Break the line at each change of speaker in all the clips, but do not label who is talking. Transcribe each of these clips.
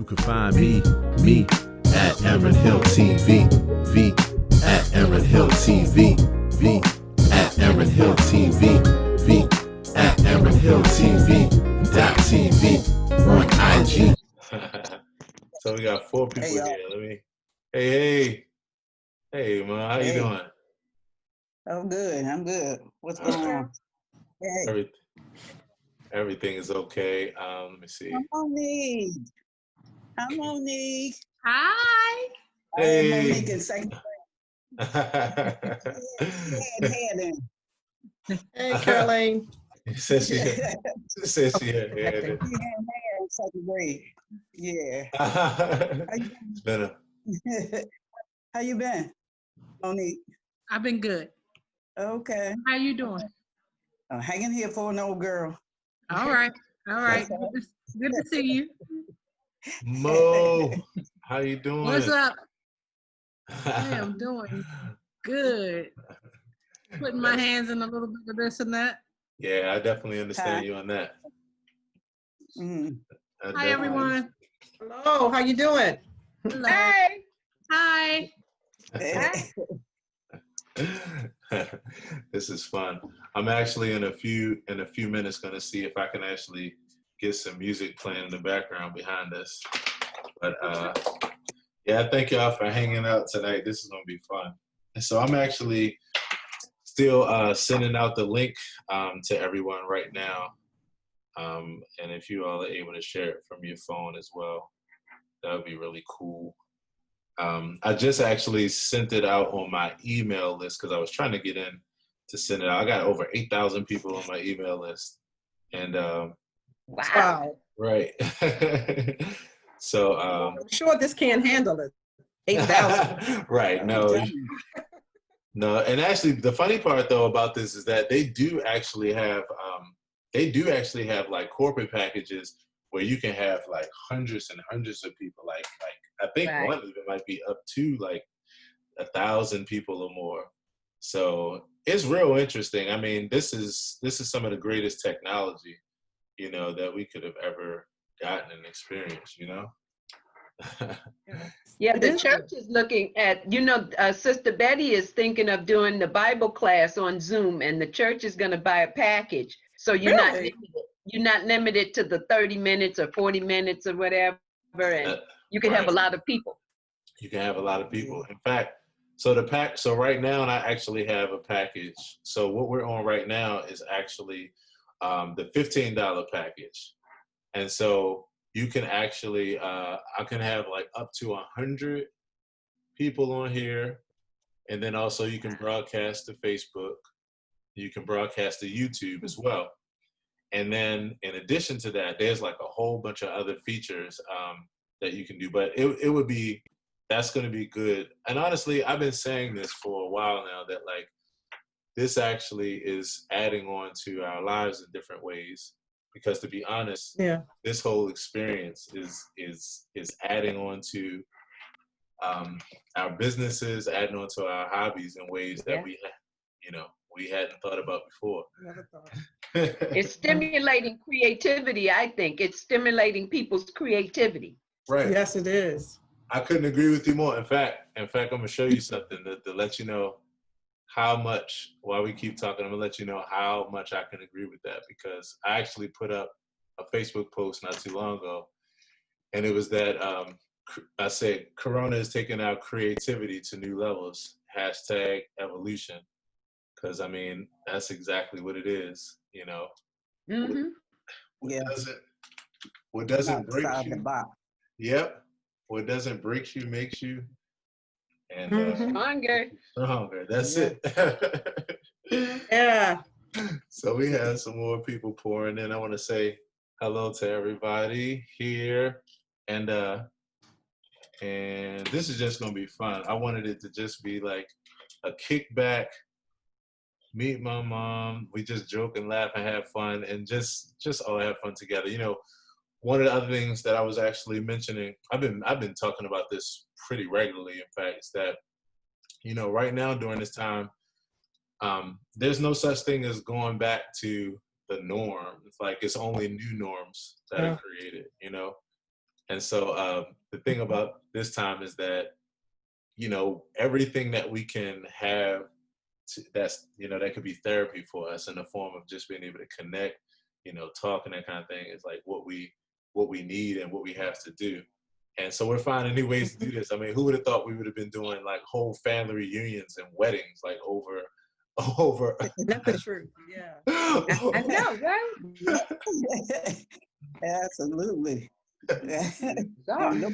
You can find me at aaronhilltv, V at aaronhilltv, V at aaronhilltv, V at aaronhilltv.tv on IG. So we got 4 people here. Hey, man, how you doing?
I'm good. What's going on? Hey.
Everything is okay. Let me see.
Hi, Monique.
Hi.
Hey.
Monique in second grade.
Hey, Caroline.
She says she had
in second grade. Yeah.
It's been a...
How you been, Monique?
I've been good.
Okay.
How you doing?
I'm hanging here for an old girl.
All right. Good to see you.
Mo, how you doing?
What's up? I am doing good. Putting my hands in a little bit of this and that.
Yeah, I definitely understand you on that.
Mm.
Hi, everyone.
Hello, how you doing?
Hello.
Hey.
Hi.
Hey.
This is fun. I'm actually in a few minutes going to see if I can actually get some music playing in the background behind us. But yeah, thank y'all for hanging out tonight. This is going to be fun. And so I'm actually still sending out the link to everyone right now. And if you all are able to share it from your phone as well, that would be really cool. I just actually sent it out on my email list because I was trying to get in to send it out. I got over 8,000 people on my email list. And
Wow.
Right. So
I'm sure this can't handle it. 8,000.
Right. No. And actually the funny part though about this is that they do actually have like corporate packages where you can have like hundreds and hundreds of people. Like I think one of them might be up to like 1,000 people or more. So it's real interesting. I mean, this is some of the greatest technology, that we could have ever gotten and experienced,
Yeah, the church is looking at, Sister Betty is thinking of doing the Bible class on Zoom, and the church is going to buy a package. So you're not limited to the 30 minutes or 40 minutes or whatever, and you can have a lot of people.
You can have a lot of people. In fact, so right now, and I actually have a package. So what we're on right now is actually the $15 package. And so you can actually, I can have like up to 100 people on here. And then also you can broadcast to Facebook. You can broadcast to YouTube as well. And then in addition to that, there's like a whole bunch of other features that you can do. But that's going to be good. And honestly, I've been saying this for a while now that like this actually is adding on to our lives in different ways. Because to be honest, this whole experience is adding on to our businesses, adding on to our hobbies in ways that we hadn't thought about before.
It's stimulating creativity, I think. It's stimulating people's creativity.
Right.
Yes, it is.
I couldn't agree with you more. In fact, I'm going to show you something to let you know how much, while we keep talking, I'm going to let you know how much I can agree with that, because I actually put up a Facebook post not too long ago, and it was that I said, Corona is taking our creativity to new levels, #evolution, because, I mean, that's exactly what it is,
Mm-hmm.
What doesn't break you. Yep. What doesn't break you makes you stronger. That's it.
Yeah.
So we have some more people pouring in. I want to say hello to everybody here, and this is just gonna be fun. I wanted it to just be like a kickback, meet my mom. We just joke and laugh and have fun, and just all have fun together. One of the other things that I was actually mentioning, I've been talking about this pretty regularly, in fact, is that, right now during this time, there's no such thing as going back to the norm. It's like it's only new norms that are created, And so the thing about this time is that, you know, everything that we can have that's, you know, that could be therapy for us in the form of just being able to connect, you know, talk and that kind of thing is like what we need and what we have to do. And so we're finding new ways to do this. I mean, who would have thought we would have been doing like whole family reunions and weddings like over
That's the truth. Yeah.
I know, right?
Absolutely.
Sorry.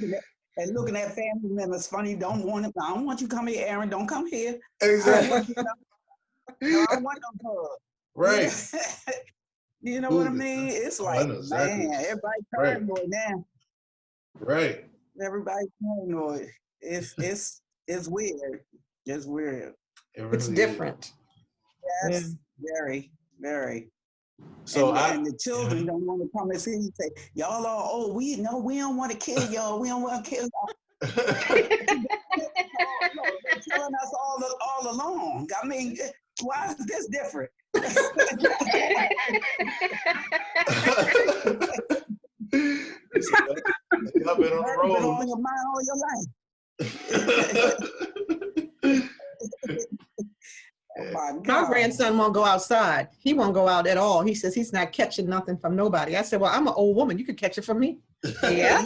And looking at family members funny, I don't want you to come here, Aaron. Don't come here.
Exactly.
No, I don't want no hug.
Right.
You know what I mean? It's like,
I know exactly.
man, everybody's
Right.
paranoid now.
Right.
Everybody's paranoid. It's weird. It's weird.
It really
It's different.
Yes, very, very.
So
and the children don't want to come and see you. Say, y'all are, oh, we don't want to kill y'all. We don't want to kill y'all. No, they're telling us all along. I mean, why is this different?
Y'all been on the road.
Been on your mind all your life. Oh my God.
My grandson won't go outside. He won't go out at all. He says he's not catching nothing from nobody. I said, well, I'm an old woman. You could catch it from me.
Yeah.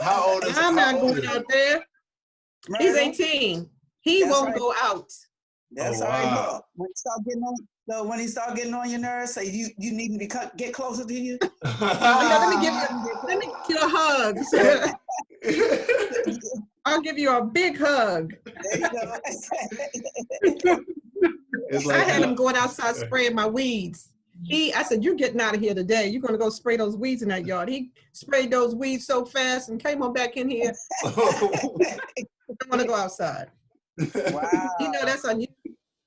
How old is
I'm not going out there. He's 18. He
That's
won't
right.
go out.
That's
Oh,
all right.
wow.
Look, when he start getting on your nerves, say you need me to get closer to you.
Let me get you a hug. I'll give you a big hug.
There you go.
It's
I
like
had him going outside spraying my weeds. I said, you're getting out of here today. You're going to go spray those weeds in that yard. He sprayed those weeds so fast and came on back in here. I want to go outside.
Wow.
You know, that's unusual.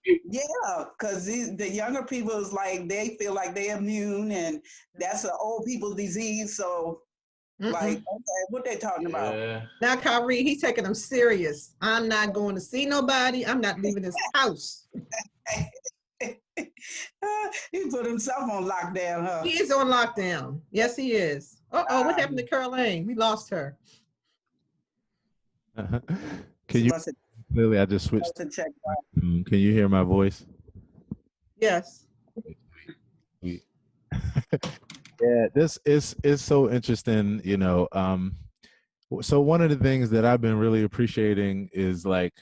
Yeah, because the younger people is like, they feel like they're immune and that's an old people's disease. So like, okay, what they talking about?
Yeah.
Now, Kyrie, he's taking them serious. I'm not going to see nobody. I'm not leaving this house.
He put himself on lockdown, huh?
He is on lockdown. Yes, he is. Uh-oh, what happened to Caroline? We lost her.
Can you clearly? I just switched. Can you hear my voice?
Yes.
Yeah, this is so interesting. You know, so one of the things that I've been really appreciating is like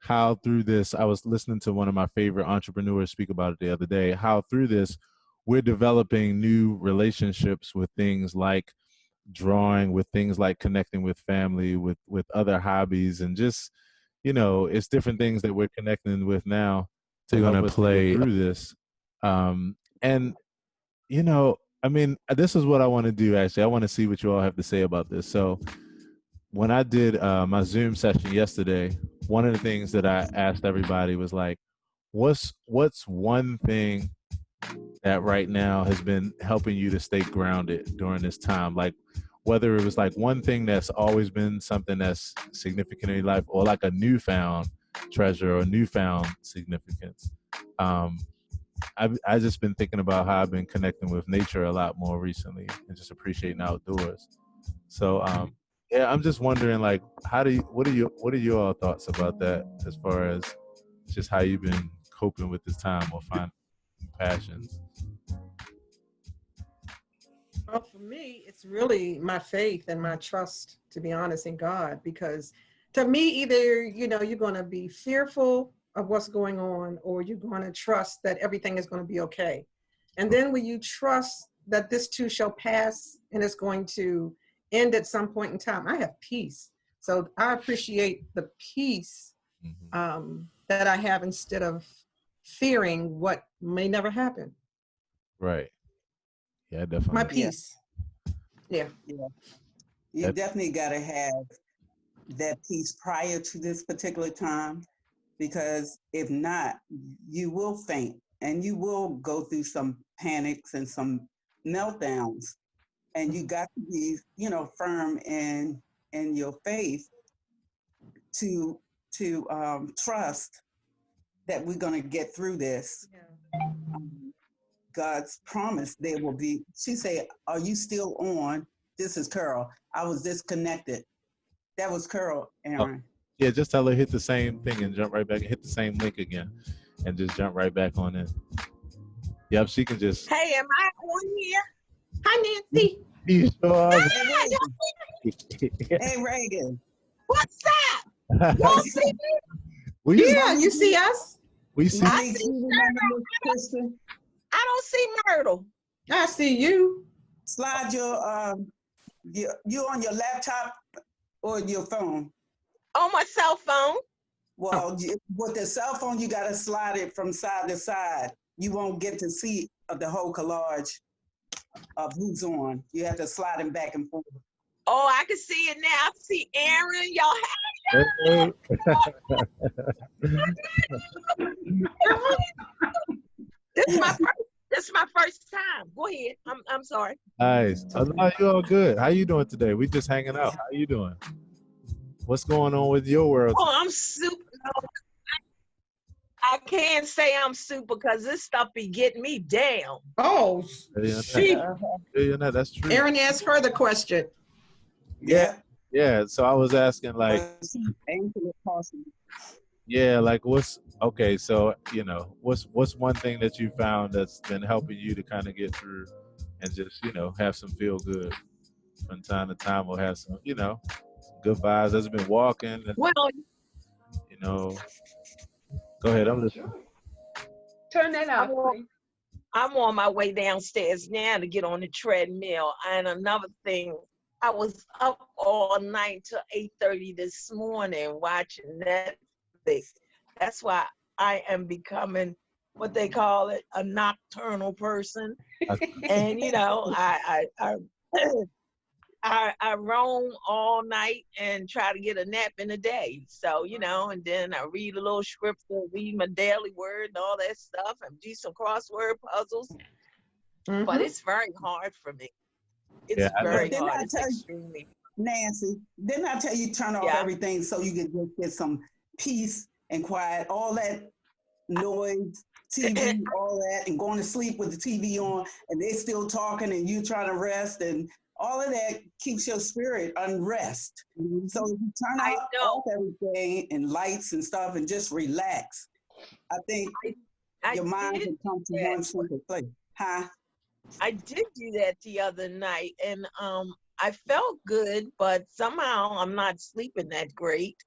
how through this, I was listening to one of my favorite entrepreneurs speak about it the other day, how through this, we're developing new relationships with things like drawing, with things like connecting with family, with other hobbies, and just, you know, it's different things that we're connecting with now to help us play through this. And, you know, I mean, this is what I want to do, actually. I want to see what you all have to say about this. So when I did my Zoom session yesterday, one of the things that I asked everybody was like, what's one thing that right now has been helping you to stay grounded during this time? Like, whether it was like one thing that's always been something that's significant in your life, or like a newfound treasure or newfound significance. I've just been thinking about how I've been connecting with nature a lot more recently and just appreciating outdoors. So yeah, I'm just wondering, like, what are your all thoughts about that, as far as just how you've been coping with this time or finding passions?
Well, for me, it's really my faith and my trust, to be honest, in God, because to me, either, you know, you're going to be fearful of what's going on, or you're going to trust that everything is going to be okay. And then when you trust that this too shall pass and it's going to end at some point in time, I have peace. So I appreciate the peace that I have, instead of fearing what may never happen.
Right. Yeah, definitely.
My peace. Yeah.
You definitely got to have that peace prior to this particular time, because if not, you will faint and you will go through some panics and some meltdowns. And you got to be, you know, firm in your faith to trust that we're going to get through this. God's promise there will be. She said, are you still on? This is Carol. I was disconnected. That was Carol, Aaron.
Yeah, just tell her hit the same thing and jump right back. Hit the same link again, and just jump right back on in. Yep, she can just.
Hey, am I on here?
Hi, Nancy.
You sure are.
Hey, Reagan.
What's up? Y'all see me?
Yeah, you see us?
We see.
I see Myrtle. I don't see Myrtle.
I see you.
Slide you on your laptop or your phone.
On my cell phone.
Well, with the cell phone, you got to slide it from side to side. You won't get to see the whole collage of who's on. You have to slide them back and forth.
Oh, I can see it now. I see Aaron. Y'all This is my first time. Go ahead. I'm sorry.
Nice. No, you all good. How you doing today? We just hanging out. How you doing? What's going on with your world?
Oh, I'm super. I can't say I'm super because this stuff be getting me down.
Oh,
that's true.
Aaron asked her the question.
Yeah. So I was asking, like, yeah, like what's okay? So what's one thing that you found that's been helping you to kind of get through and just have some feel good from time to time, or have some good vibes. Has it been walking?
Well,
go ahead. I'm listening.
Turn that off, please.
I'm on my way downstairs now to get on the treadmill. And another thing, I was up all night till 8:30 this morning watching Netflix. That's why I am becoming what they call it, a nocturnal person. And I roam all night and try to get a nap in a day. So, and then I read a little scripture, read my daily word and all that stuff, and do some crossword puzzles. Mm-hmm. But it's very hard for me. It's very hard. It's extremely.
Nancy, didn't I tell you turn off everything so you can just get some peace and quiet, all that noise, TV, all that, and going to sleep with the TV on, and they're still talking and you trying to rest, and all of that keeps your spirit unrest. Mm-hmm. So if you turn off everything and lights and stuff and just relax, I think your mind can come to one simple place. Huh?
I did do that the other night, and I felt good, but somehow I'm not sleeping that great.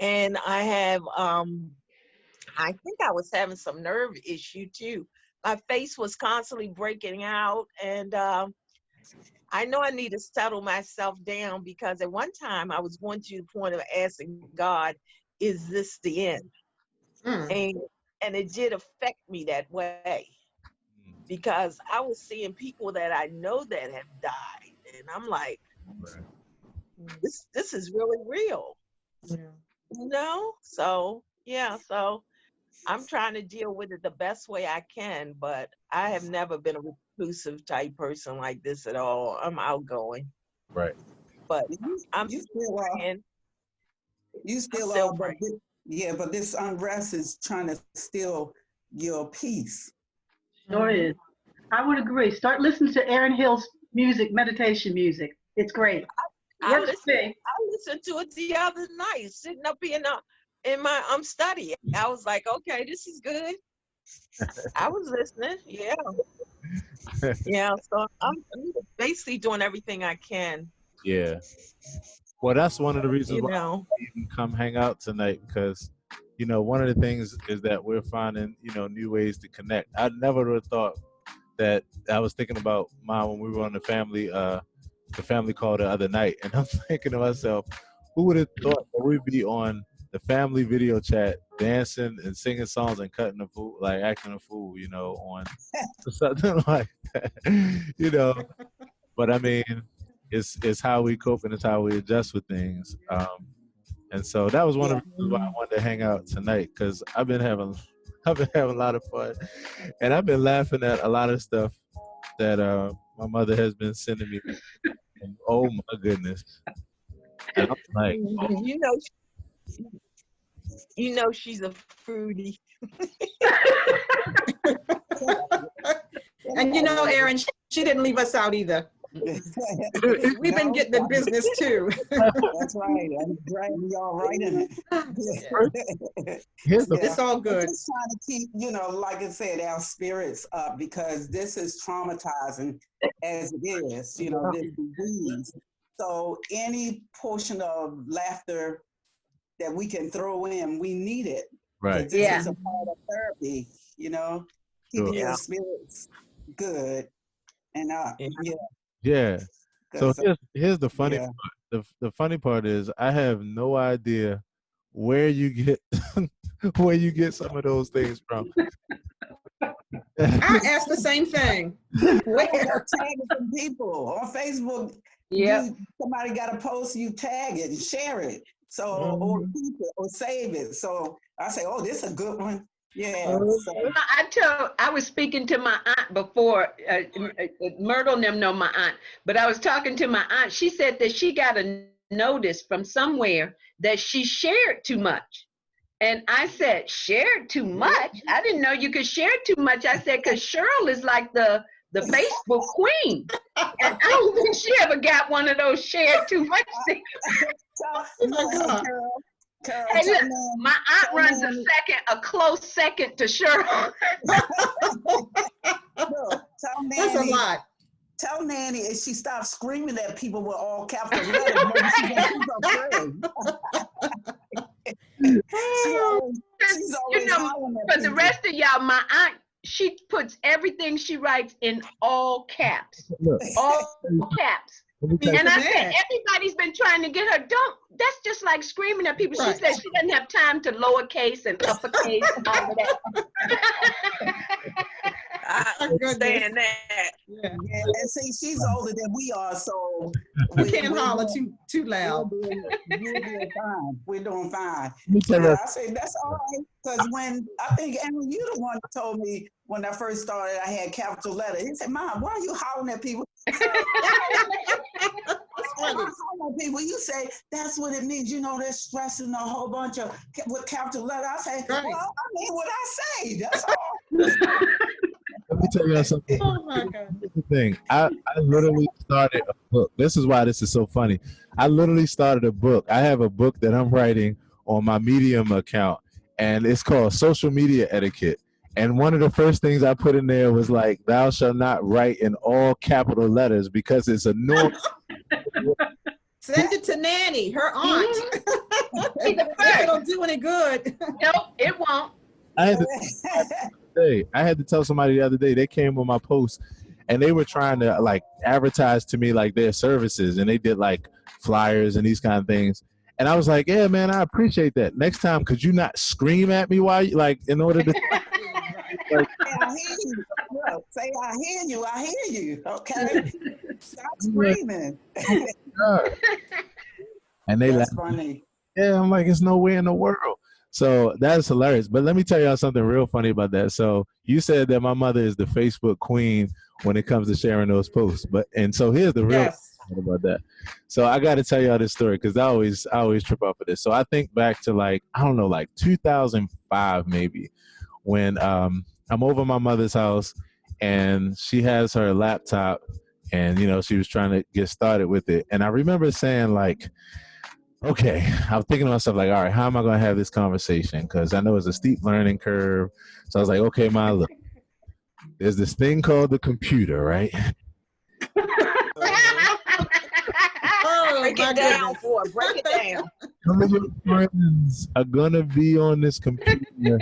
And I have, I think I was having some nerve issue too. My face was constantly breaking out, and I know I need to settle myself down, because at one time I was going to the point of asking God, is this the end? And it did affect me that way, because I was seeing people that I know that have died, and I'm like, this is really real. So I'm trying to deal with it the best way I can, but I have never been a reclusive type person like this at all. I'm outgoing.
Right.
But I'm
but this unrest is trying to steal your peace.
Sure is. I would agree. Start listening to Aaron Hill's music, meditation music. It's great.
I listened to it the other night, sitting up in my study. I was like, okay, this is good. I was listening. Yeah. So I'm basically doing everything I can.
Yeah. Well, that's one of the reasons why I even come hang out tonight, because one of the things is that we're finding new ways to connect. I never would have thought that. I was thinking about mine when we were on the family call the other night, and I'm thinking to myself, who would have thought that we'd be on the family video chat dancing and singing songs and cutting a fool, like acting a fool, on something like that, But I mean, it's how we cope and it's how we adjust with things. And so that was one of the reasons why I wanted to hang out tonight, because I've been having a lot of fun, and I've been laughing at a lot of stuff that my mother has been sending me. And, oh my goodness! And I'm like,
she's a fruity.
And Aaron, she didn't leave us out either. We've been getting the business too.
That's right. I'm dragging y'all right in it.
It's all good.
We're just trying to keep, like I said, our spirits up because this is traumatizing as it is, this disease. So any portion of laughter that we can throw in, we need it.
Right.
This is a part of therapy, keeping your spirits good and up.
Yeah. So here's the funny part. The funny part is I have no idea where you get some of those things from.
I asked the same thing.
Where? Tagging some people on Facebook.
Yeah.
Somebody got a post, you tag it and share it. So or keep it or save it. So I say, oh, this is a good one. Yeah.
I was speaking to my aunt before. Myrtle and them know my aunt, but I was talking to my aunt. She said that she got a notice from somewhere that she shared too much. And I said, shared too much? I didn't know you could share too much. I said, because Cheryl is like the Facebook queen. And I don't think she ever got one of those shared too much things.
Carol,
hey, look, my aunt runs a close second to Cheryl.
That's a lot.
Tell Nanny if she stops screaming at people with all capital letters, maybe she's gonna keep her friend. She's always
for the rest of y'all, my aunt, she puts everything she writes in all caps. All caps. And I said, everybody's been trying to get her, that's just like screaming at people. She said she doesn't have time to lowercase and uppercase and all of that.
I understand that.
Yeah. And see, she's older than we are, so
we can't holler too loud.
We're doing fine. I say that's all right, because when I think Aaron, you the one that told me when I first started, I had capital letter. He said, "Mom, why are you hollering at people?" People, you say that's what it means. They're stressing a whole bunch of with capital letter. I say, well, I mean what I say. That's all.
Let me tell you something.
Oh my God.
Here's the thing. I literally started a book. This is why this is so funny. I literally started a book. I have a book that I'm writing on my Medium account, and it's called Social Media Etiquette. And one of the first things I put in there was like, thou shalt not write in all capital letters because it's annoying.
Send it to Nanny, her aunt. If it don't do any good.
Nope, it won't.
I had to tell somebody the other day, they came on my post and they were trying to like advertise to me like their services, and they did like flyers and these kind of things. And I was like, yeah, man, I appreciate that. Next time, could you not scream at me while you, like, in order to
like, I hear you. Say, I hear you. Okay. Stop screaming.
And they laugh.
Funny.
Yeah, I'm like, it's nowhere in the world. So that's hilarious. But let me tell y'all something real funny about that. So you said that my mother is the Facebook queen when it comes to sharing those posts. So here's the real about that. So I got to tell y'all this story because I always trip up for this. So I think back to like 2005 maybe, when I'm over my mother's house and she has her laptop and she was trying to get started with it. And I remember saying like, okay, I'm thinking to myself like, all right, how am I going to have this conversation? Because I know it's a steep learning curve. So I was like, okay, Ma, look, there's this thing called the computer, right?
Break it down, boy. Break it down.
Some of your friends are going to be on this computer.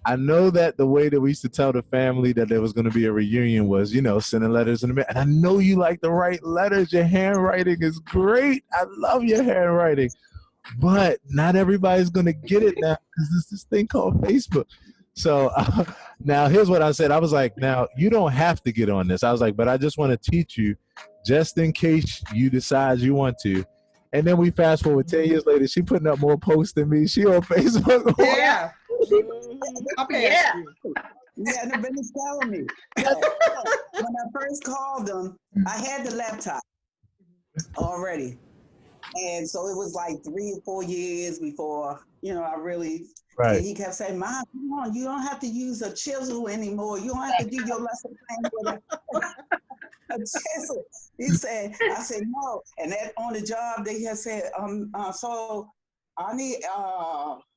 I know that the way that we used to tell the family that there was going to be a reunion was, sending letters in the mail. And I know you like to write letters. Your handwriting is great. I love your handwriting. But not everybody's going to get it now because there's this thing called Facebook. So now here's what I said. I was like, now you don't have to get on this. I was like, but I just want to teach you just in case you decide you want to. And then we fast forward 10 years later, she putting up more posts than me. She on Facebook.
Yeah.
Yeah, they've been telling me. When I first called them, I had the laptop already. And so it was like 3 or 4 years before, I really,
right.
He kept saying, Mom, come on, you don't have to use a chisel anymore. You don't have to do your lesson plan with it. He said, I said, no. And that on the job, they had said, so I need,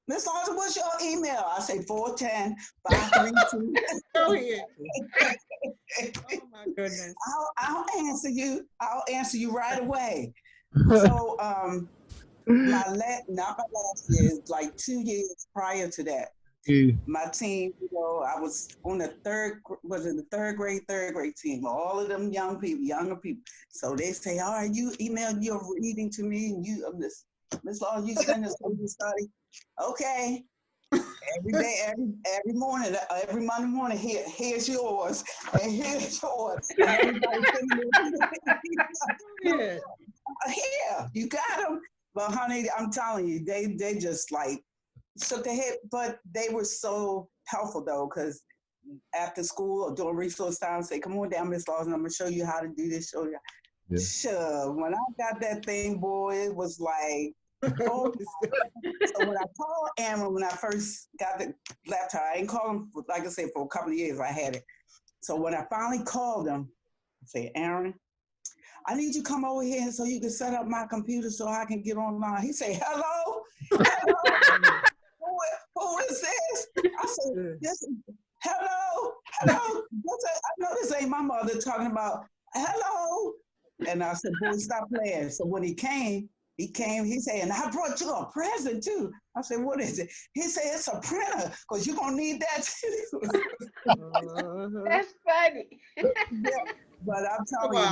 Miss Lawson, what's your email? I say 410-532.
Go ahead. Oh my goodness.
I'll answer you. I'll answer you right away. So not my last year, like 2 years prior to that. My team, I was on the third grade team, all of them younger people. So they say, all right, you email your reading to me, and you, Miss Law, you send us what you study. Okay. Every day, every morning, every Monday morning, here's yours, and here's yours. And everybody here, you got them. But honey, I'm telling you, they just like shook their head, but they were so helpful though, because after school or during resource time, say, come on down, Miss Lawson, I'm gonna show you how to do this, show you. Yeah. Sure. When I got that thing, boy, it was like, oh. So when I called Aaron, when I first got the laptop, I didn't call him, like I said, for a couple of years I had it. So when I finally called him, I said, Aaron, I need you to come over here so you can set up my computer so I can get online. He said, hello? Hello? Who is this? I said, hello? I know this ain't my mother talking about, hello? And I said, boy, stop playing. So when he came, he said, and I brought you a present too. I said, what is it? He said, it's a printer, because you're going to need that too.
That's funny.
Yeah, but I'm telling you,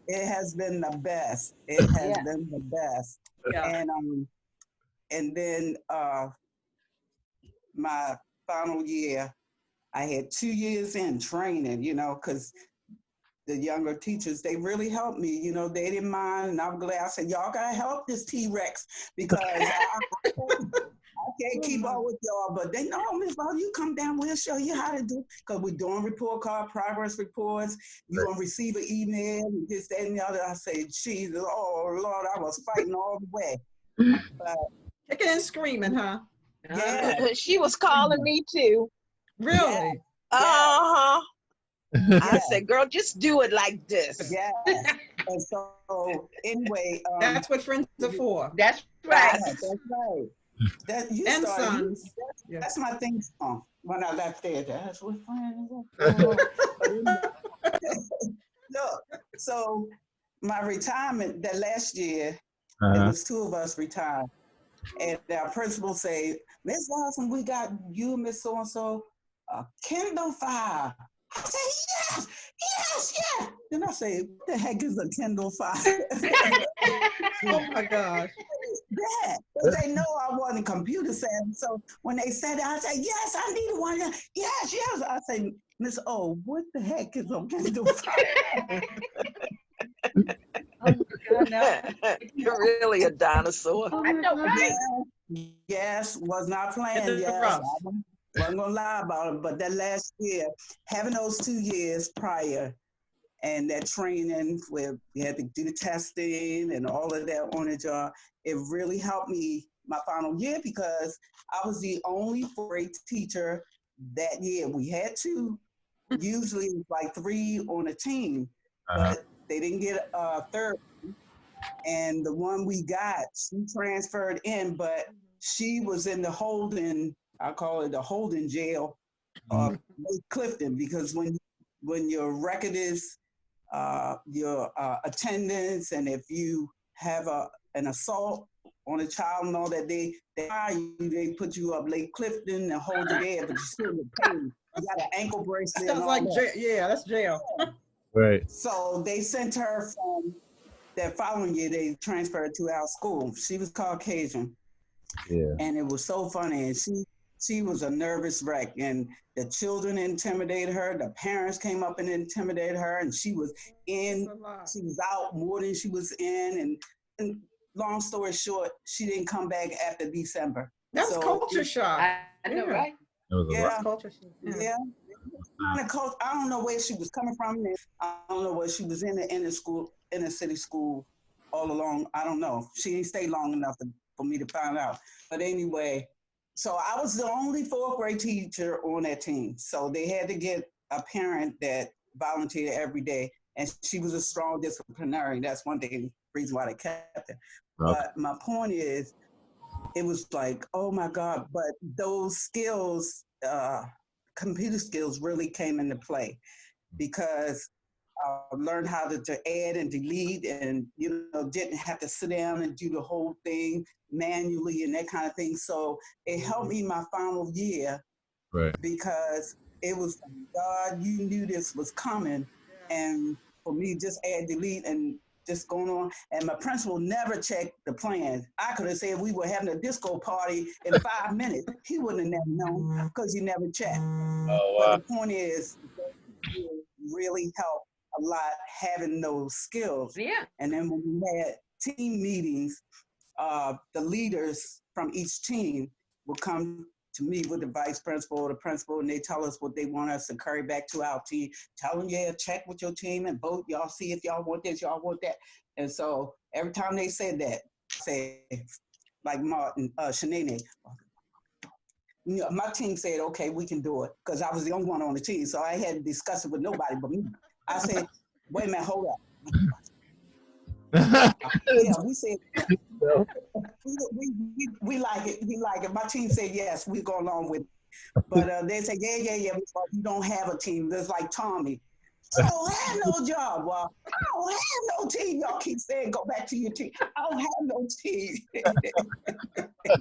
buddy, it has been the best. It has been the best. Yeah. And then my final year, I had 2 years in training, because the younger teachers, they really helped me. They didn't mind. And I'm glad. I said, y'all got to help this T-Rex, because I can't keep up with y'all. But they know, Miss Law, you come down, we'll show you how to do, because we're doing report card, progress reports. You're going to receive an email, and this, that, and the other. I said, Jesus, oh, Lord, I was fighting all the way. But,
kicking and screaming, huh?
Yeah.
She was calling me too.
Really?
Yeah. Uh-huh. I said, girl, just do it like this.
Yeah. And so, anyway.
That's what friends are for.
That's right.
That's right.
And sons.
That's my theme song when I left there. That's what friends are for. Look, so my retirement, that last year, it was 2 of us retired. And our principal say, Miss Lawson, we got you, Miss So-and-so, a Kindle Fire. I say, yes. Then I say, what the heck is a Kindle Fire?
Oh my gosh.
Yeah, because they know I wasn't computer savvy. So when they said it, I said, yes, I need one. Yes. I say, Miss O, what the heck is a Kindle Fire?
Oh, God, no.
You're really a dinosaur.
I know, right?
Yes, was not playing. Yes, I wasn't gonna lie about it. But that last year, having those 2 years prior, and that training where we had to do the testing and all of that on the job, it really helped me my final year, because I was the only 4th teacher that year. We had 2, usually like 3 on a team, but they didn't get a 3rd. And the one we got, she transferred in, but she was in the holding, I call it the holding jail of Clifton, because when your record is your attendance, and if you have an assault on a child and all that, they put you up Lake Clifton and hold you there, but you still get paid. You got an ankle bracelet.
Sounds like jail. Yeah, that's jail.
Right.
So they sent her from that following year. They transferred to our school. She was Caucasian. Yeah. And it was so funny. And she was a nervous wreck, and the children intimidated her. The parents came up and intimidated her, and she was out more than she was in. And long story short, she didn't come back after December.
That was culture shock.
I know, right?
Yeah.
Culture shock.
Yeah. I don't know where she was coming from. I don't know where she was in the inner city school all along. I don't know. She didn't stay long enough for me to find out. But anyway, so I was the only 4th grade teacher on that team. So they had to get a parent that volunteered every day. and she was a strong disciplinarian. That's one thing, reason why they kept her. But my point is, it was like, oh my God, but those skills, computer skills really came into play because I learned how to add and delete and, didn't have to sit down and do the whole thing manually and that kind of thing. So it helped me my final year because it was, God, you knew this was coming. And for me, just add, delete, and just going on. And my principal never checked the plan. I could have said we were having a disco party in 5 minutes. He wouldn't have never known because he never checked.
Oh, wow.
But the point is, it really helped a lot having those skills.
Yeah.
And then when we had team meetings, the leaders from each team would come to meet with the vice principal or the principal, and they tell us what they want us to carry back to our team. Tell them, check with your team and vote. Y'all see if y'all want this, y'all want that. And so every time they said that, say, like Martin, Shanae, my team said, okay, we can do it, because I was the only one on the team, so I hadn't discussed it with nobody but me. I said, wait a minute, hold up. We said, we like it. We like it. My team said yes. We go along with it. But they said, yeah. We don't have a team. There's like Tommy. I don't have no job. Well, I don't have no team. Y'all keep saying go back to your team. I don't have no team.
Oh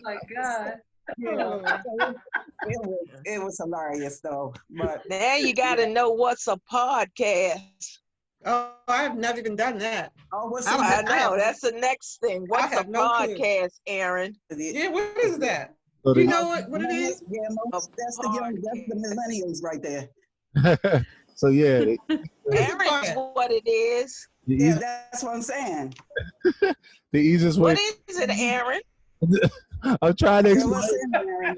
my God.
It was hilarious though. But
now you got to know what's a podcast.
Oh, I've never even done that.
Oh,
I know. That's the next thing. What's a podcast, Aaron?
Yeah, what is that?
So
You know what it is?
Yeah, that's the millennials right there.
So yeah,
Aaron's what it is.
Yeah, that's what I'm saying.
The easiest way.
What is it, Aaron?
I'm trying to explain.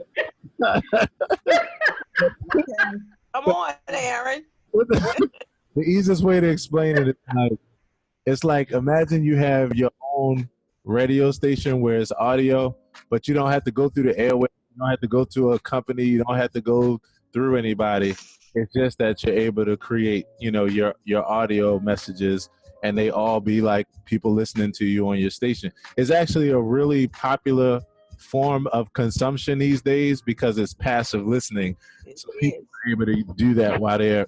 Come on, Aaron.
The easiest way to explain it is like, it's like, imagine you have your own radio station where it's audio, but you don't have to go through the airway. You don't have to go to a company. You don't have to go through anybody. It's just that you're able to create, your audio messages, and they all be like people listening to you on your station. It's actually a really popular form of consumption these days because it's passive listening. So people are able to do that while they're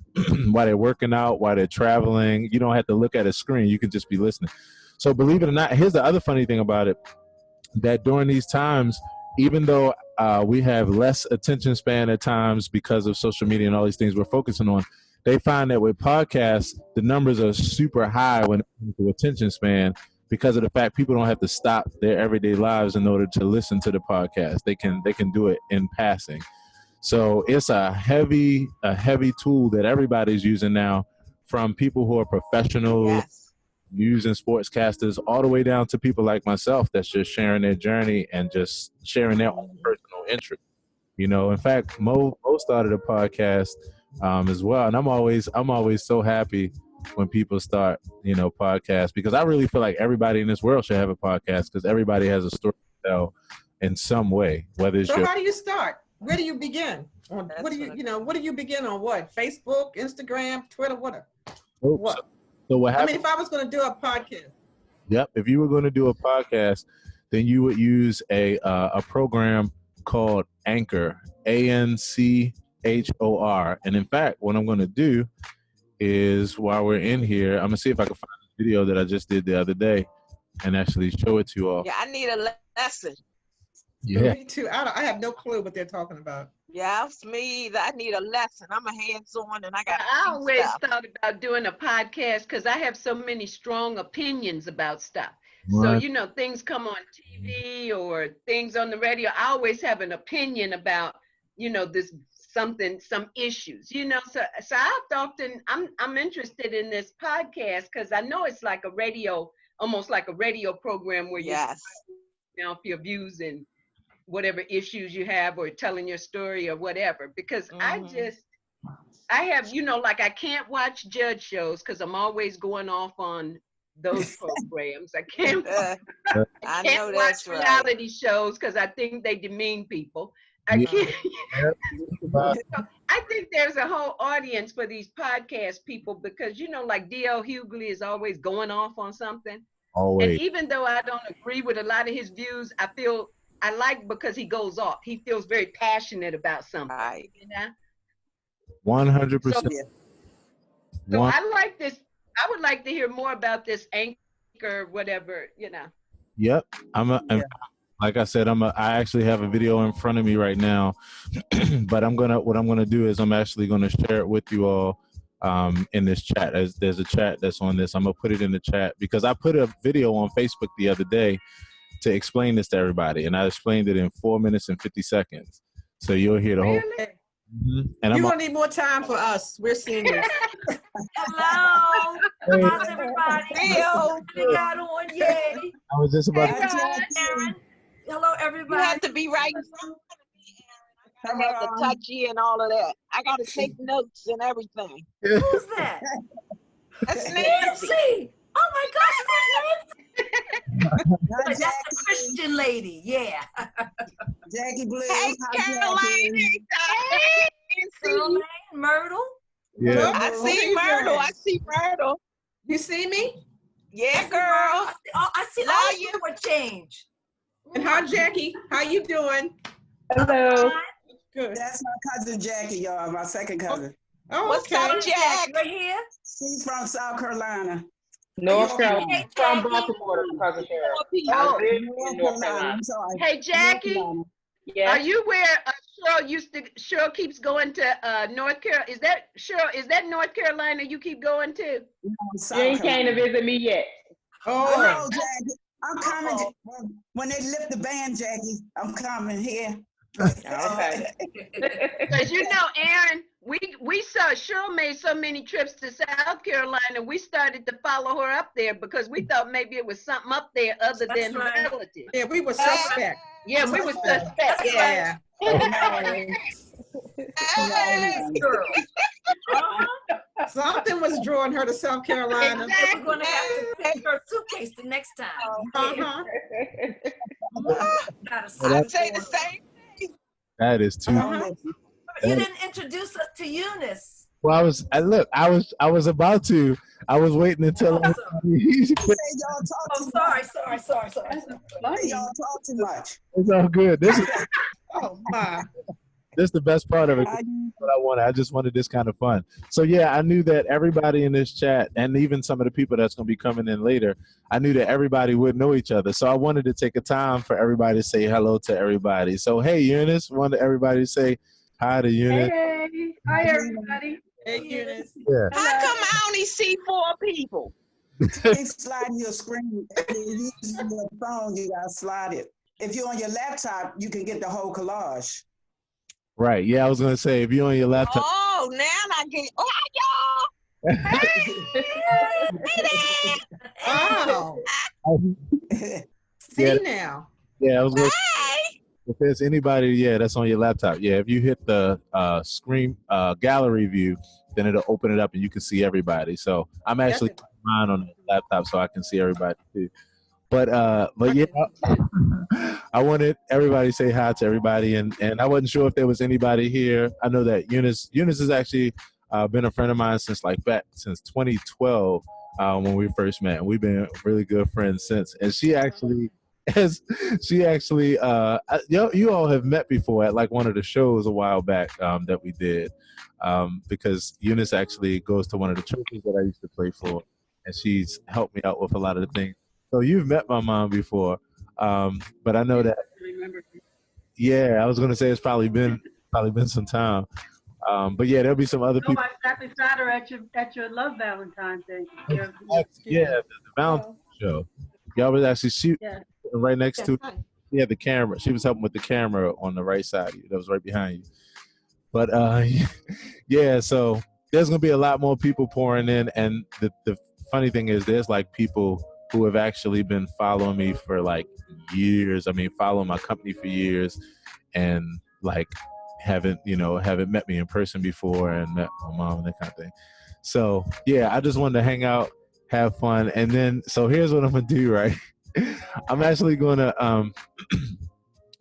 working out, while they're traveling. You don't have to look at a screen. You can just be listening. So believe it or not, here's the other funny thing about it, that during these times, even though we have less attention span at times because of social media and all these things we're focusing on, they find that with podcasts, the numbers are super high when it comes to attention span, because of the fact people don't have to stop their everyday lives in order to listen to the podcast. They can do it in passing. So it's a heavy tool that everybody's using now, from people who are professionals, using sportscasters, all the way down to people like myself that's just sharing their journey and just sharing their own personal interest. In fact, Mo started a podcast as well, and I'm always so happy when people start, podcasts, because I really feel like everybody in this world should have a podcast, because everybody has a story to tell in some way. Whether it's
how do you start? Where do you begin? What do you begin on? What? Facebook, Instagram, Twitter, what? What?
So what happened?
I mean, if I was going to do a podcast.
Yep. If you were going to do a podcast, then you would use a program called Anchor, Anchor. And in fact, what I'm going to do is, while we're in here, I'm going to see if I can find a video that I just did the other day and actually show it to you all.
Yeah, I need a lesson.
Yeah.
Me too. I have no clue what they're talking about.
Yeah, it's me either. I need a lesson. I'm a hands-on, and
I always thought about doing a podcast because I have so many strong opinions about stuff.
Right.
So, things come on TV or things on the radio. I always have an opinion about, some issues, so I often, I'm interested in this podcast because I know it's like a radio, almost like a radio program where you off your views and whatever issues you have, or telling your story or whatever, because I have, like, I can't watch judge shows because I'm always going off on those programs. I can't watch reality shows because I think they demean people. I
Yeah.
can't.
About-
I think there's a whole audience for these podcast people because like D.L. Hughley is always going off on something. And
Always.
even though I don't agree with a lot of his views, I like because he goes off. He feels very passionate about something.
Right.
100%.
So I like this. I would like to hear more about this anchor, whatever.
Yep. Like I said, I actually have a video in front of me right now, but what I'm gonna do is I'm actually gonna share it with you all in this chat. There's a chat that's on this. I'm gonna put it in the chat because I put a video on Facebook the other day to explain this to everybody, and I explained it in 4 minutes and 50 seconds. So you'll hear the whole. And
You're gonna need more time for us. We're seniors.
Hello. How's everybody?
Bill.
Got on, yay.
I was just about.
Aaron. Hello, everybody.
You have to be right in front of me, Aaron. I have to touch you and all of that. I got to take notes and everything.
Who's that?
That's Nancy.
Nancy. Oh my gosh, that's the Christian lady. Yeah.
Jackie Blue.
Hey, Caroline. Hey, Nancy.
Myrtle.
Yeah.
I see Myrtle. I see Myrtle.
You see me?
Yeah, girl.
I see
Love
all
you.
you for change.
And how Jackie? How you doing?
Hello.
Good.
That's my cousin Jackie, y'all. My second cousin.
Oh,
What's
okay.
up, Jack?
Right here.
She's from South Carolina.
North Carolina.
Hey,
From
Jackie.
Baltimore, cousin Cheryl.
Oh,
In North Carolina.
I'm sorry.
hey Jackie,
Yeah.
are you where Cheryl keeps going to North Carolina? Is that Cheryl? Is that North Carolina you keep going to?
South
You ain't came to
Carolina.
visit me yet.
I
Oh,
know, Jackie. I'm coming. When they lift the band, Jackie, I'm coming here.
Okay.
Because Aaron, we saw Cheryl made so many trips to South Carolina. We started to follow her up there because we thought maybe it was something up there other
That's
than
right.
relatives.
yeah, we were suspect.
Yeah, we were suspect.
Yeah.
Girl.
Something was drawing her to South Carolina.
We're gonna have to take her suitcase the next time.
Uh-huh.
I'd say the same.
That is too.
Uh-huh.
You didn't introduce us to Eunice.
Well, I was about to. I was waiting until.
Say y'all talk
Oh,
too
sorry.
much. Y'all talk too much.
It's all good. This
Oh my.
is the best part of it. What I wanted. I just wanted this kind of fun. So yeah, I knew that everybody in this chat, and even some of the people that's going to be coming in later, I knew that everybody would know each other. So I wanted to take a time for everybody to say hello to everybody. So hey, Eunice, wanted everybody to say hi to Eunice.
Hey. Hi, everybody.
Hey, Eunice.
Yeah.
How come I only see 4 people?
Keep sliding your screen. If you're using your phone, you gotta slide it. If you're on your laptop, you can get the whole collage.
Right. Yeah, I was gonna say if you're on your laptop.
Oh, now I get. Oh, hi, y'all. Hey
Oh, see
Yeah.
now.
Yeah, I was gonna say,
Hey.
if there's anybody, that's on your laptop. Yeah, if you hit the screen gallery view, then it'll open it up and you can see everybody. So I'm actually putting mine on the laptop so I can see everybody too. But yeah, I wanted everybody to say hi to everybody, and I wasn't sure if there was anybody here. I know that Eunice has actually been a friend of mine since since 2012 when we first met, and we've been really good friends since. And she actually you all have met before at like one of the shows a while back that we did, because Eunice actually goes to one of the churches that I used to play for, and she's helped me out with a lot of the things. So you've met my mom before, but I know that. Yeah, I was gonna say it's probably been some time, but yeah, there'll be some other people.
I sat beside her at your Love Valentine's Day.
Yeah, the Valentine's show. Y'all was actually right next to. She had the camera. She was helping with the camera on the right side of you. That was right behind you. But yeah, so there's gonna be a lot more people pouring in, and the funny thing is, there's like people who have actually been following me for like years. I mean, following my company for years, and like haven't met me in person before and met my mom and that kind of thing. So yeah, I just wanted to hang out, have fun, and then so here's what I'm gonna do. Right, I'm actually gonna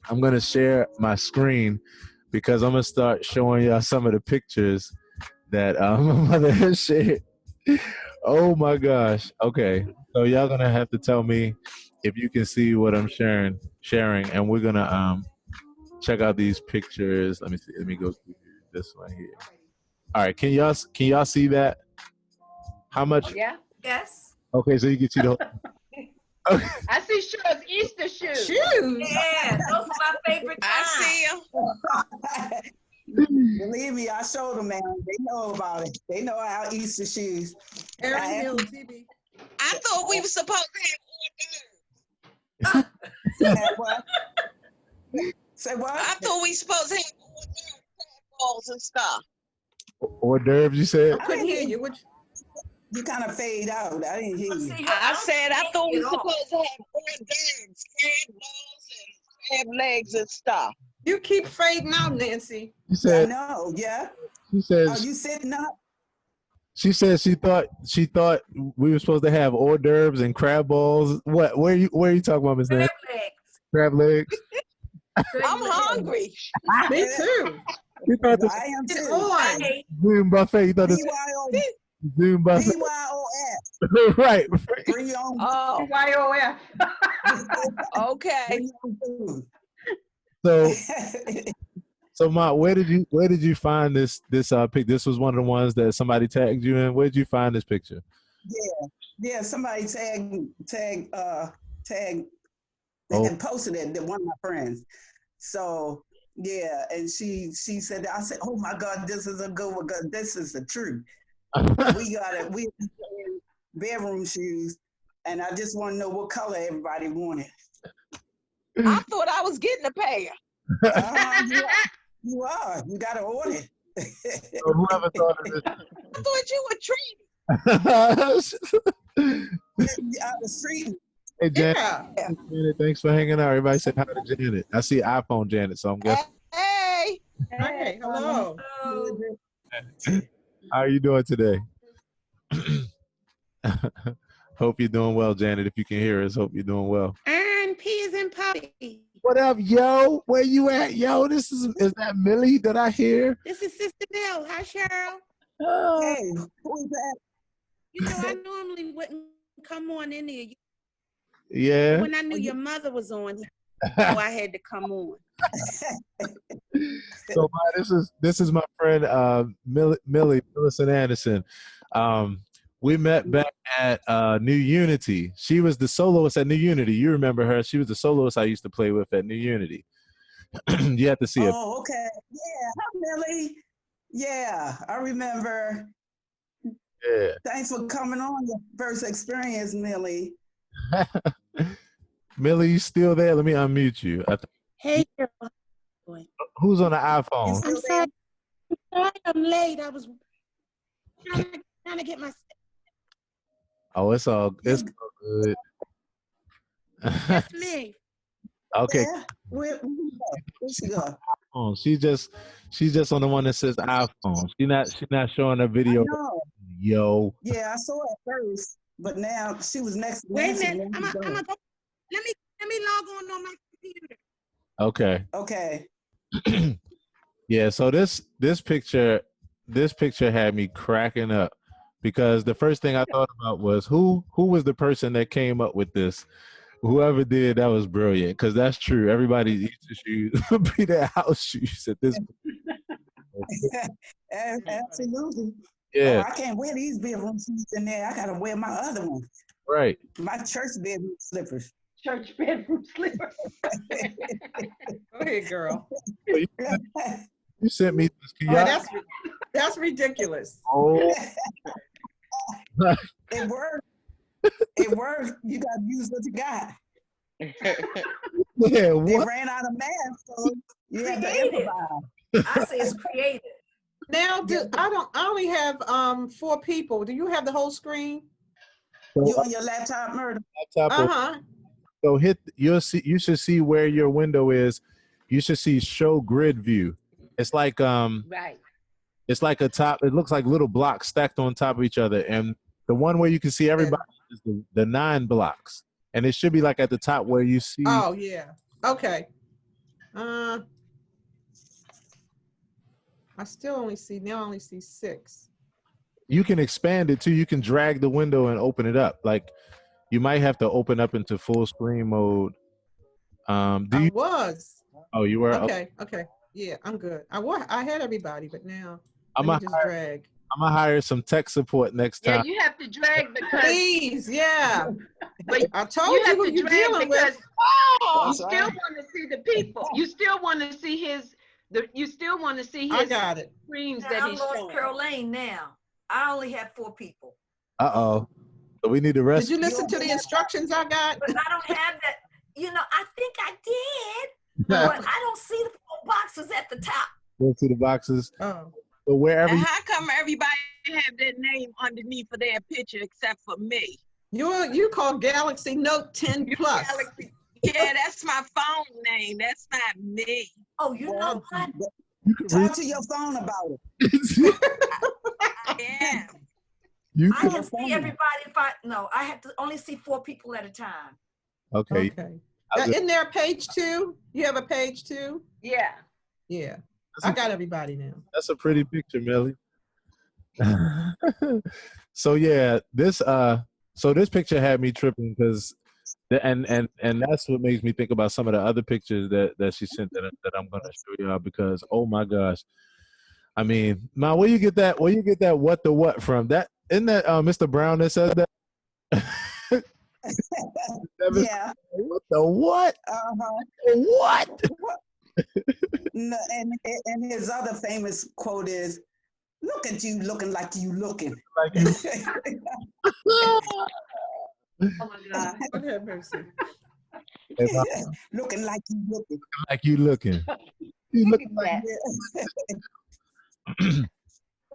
I'm gonna share my screen because I'm gonna start showing y'all some of the pictures that my mother has shared. Oh my gosh. Okay. So y'all gonna have to tell me if you can see what I'm sharing, and we're gonna check out these pictures. Let me see. Let me go through this one here. All right. Can y'all see that? How much?
Yeah.
Yes.
Okay, so you can see the whole. Okay.
I see Cheryl's Easter shoes.
Yeah, those are my favorite
I
kinds.
see them.
Believe me, I showed them, man. They know about it. They know our Easter shoes.
Aaron Hill TV.
I thought we were supposed to have
Say what? Say what?
I thought we supposed to have balls and stuff.
Hors d'oeuvres, you said?
I couldn't hear you.
You kind of fade out. I didn't hear you.
I said I thought we were supposed to have hors d'oeuvres, crab balls and crab legs and stuff.
You keep fading out, Nancy.
You said.
I know. Yeah.
She says.
Are you sitting up?
She said she thought we were supposed to have hors d'oeuvres and crab balls. What? Where are you talking about, Miss Nancy? Crab legs.
I'm hungry.
Me too.
You thought this
I am too.
Zoom buffet. You thought this Zoom buffet.
BYOF.
Right.
Bring your own.
Oh.
BYOF.
Okay.
So Ma, where did you find this pic? This was one of the ones that somebody tagged you in. Where did you find this picture?
Yeah. Somebody tagged
Oh.
and posted it. One of my friends. So yeah, and she said, I said, oh my God, this is a good one. This is the truth. We got it. We wearing bedroom shoes, and I just want to know what color everybody wanted.
I thought I was getting a pair.
You are. You got to order.
So whoever thought of this.
I thought you were treating.
The street.
Hey, Janet, thanks for hanging out. Everybody said hi to Janet. I see iPhone Janet, so I'm guessing.
Hey.
Hey, hello.
How are you doing today? Hope you're doing well, Janet. If you can hear us, hope you're doing well.
And peas and puppy.
What up, yo? Where you at, yo? Is that Millie that I hear?
This is Sister Bill. Hi, Cheryl.
Hey, who is that?
You know, I normally wouldn't come on in here.
Yeah.
When I knew your mother was on, I had to come on.
So this is my friend Millicent Anderson. We met back at New Unity. She was the soloist at New Unity. You remember her? She was the soloist I used to play with at New Unity. You have to see it.
Oh, okay. Yeah. Hi, Millie. Yeah, I remember.
Yeah.
Thanks for coming on your first experience, Millie.
Millie, you still there? Let me unmute you.
Hey, girl.
Who's on the iPhone?
I'm sorry. I'm late. I was trying to get my.
Oh, it's all good.
That's me.
Okay.
Yeah. Where she go?
Oh, she's just on the one that says iPhone. She's not showing a video. Yo.
Yeah, I saw it first, but now she was next to
Wait
Nancy.
a minute. I'm gonna go. Let me log on my computer.
Okay.
Okay.
Yeah, so this picture had me cracking up because the first thing I thought about was who was the person that came up with this. Whoever did, that was brilliant because that's true. Everybody's Easter shoes would be their house shoes at this point.
Absolutely.
Yeah.
Oh, I can't wear these bedroom shoes in there. I gotta wear my other ones.
Right.
My church bedroom slippers.
Church bedroom slippers.
Go ahead, girl.
You sent me this.
That's ridiculous.
Oh.
It worked. It worked. You gotta use what you got.
Yeah,
what? They
what?
ran out of masks, so you had to improvise.
I say it's creative.
Now, I only have 4 people. Do you have the whole screen?
You on your laptop, Murder?
Uh-huh.
So you should see where your window is. You should see show grid view. It's like
right.
It's like a top. It looks like little blocks stacked on top of each other, and the one where you can see everybody is the 9 blocks, and it should be like at the top where you see.
Oh yeah. Okay. I still only see 6.
You can expand it too. You can drag the window and open it up. Like you might have to open up into full screen mode. Do you?
Was.
Oh, you were.
Okay. Yeah, I'm good. I had everybody, but now
I'm
let me just drag.
I'm gonna hire some tech support next time.
Yeah, you have to drag because.
Please, yeah.
But
I told you who you're dealing with.
You still want to see the people. You still want to see you still want to see his
I got it.
screens
Now,
that
I'm
he's
lost
showing.
Carol Lane now. I only have 4 people.
So we need the rest.
Did you listen to the instructions I got?
But I don't have that. I think I did, but I don't see the 4 boxes at the top.
Go to the boxes.
Oh.
So wherever.
And how come everybody have their name underneath of their picture except for me?
You call Galaxy Note 10 Plus.
Yeah, that's my phone name. That's not me.
Oh, you know what?
Talk to your phone about it.
Yeah.
I can see everybody I have to only see 4 people at a time.
Okay.
Isn't there a page 2? You have a page 2?
Yeah.
Yeah. I got everybody now.
That's a pretty picture, Millie. So yeah, this picture had me tripping because and that's what makes me think about some of the other pictures that she sent that I'm gonna show y'all because oh my gosh. I mean, Ma, where you get that what the what from? That isn't that Mr. Brown that says that?
Yeah.
What the what? What?
No, and his other famous quote is, "Look at you looking like you looking."
Like you.
Oh my God.
Have mercy.
Looking like you looking.
Like you looking. You looking like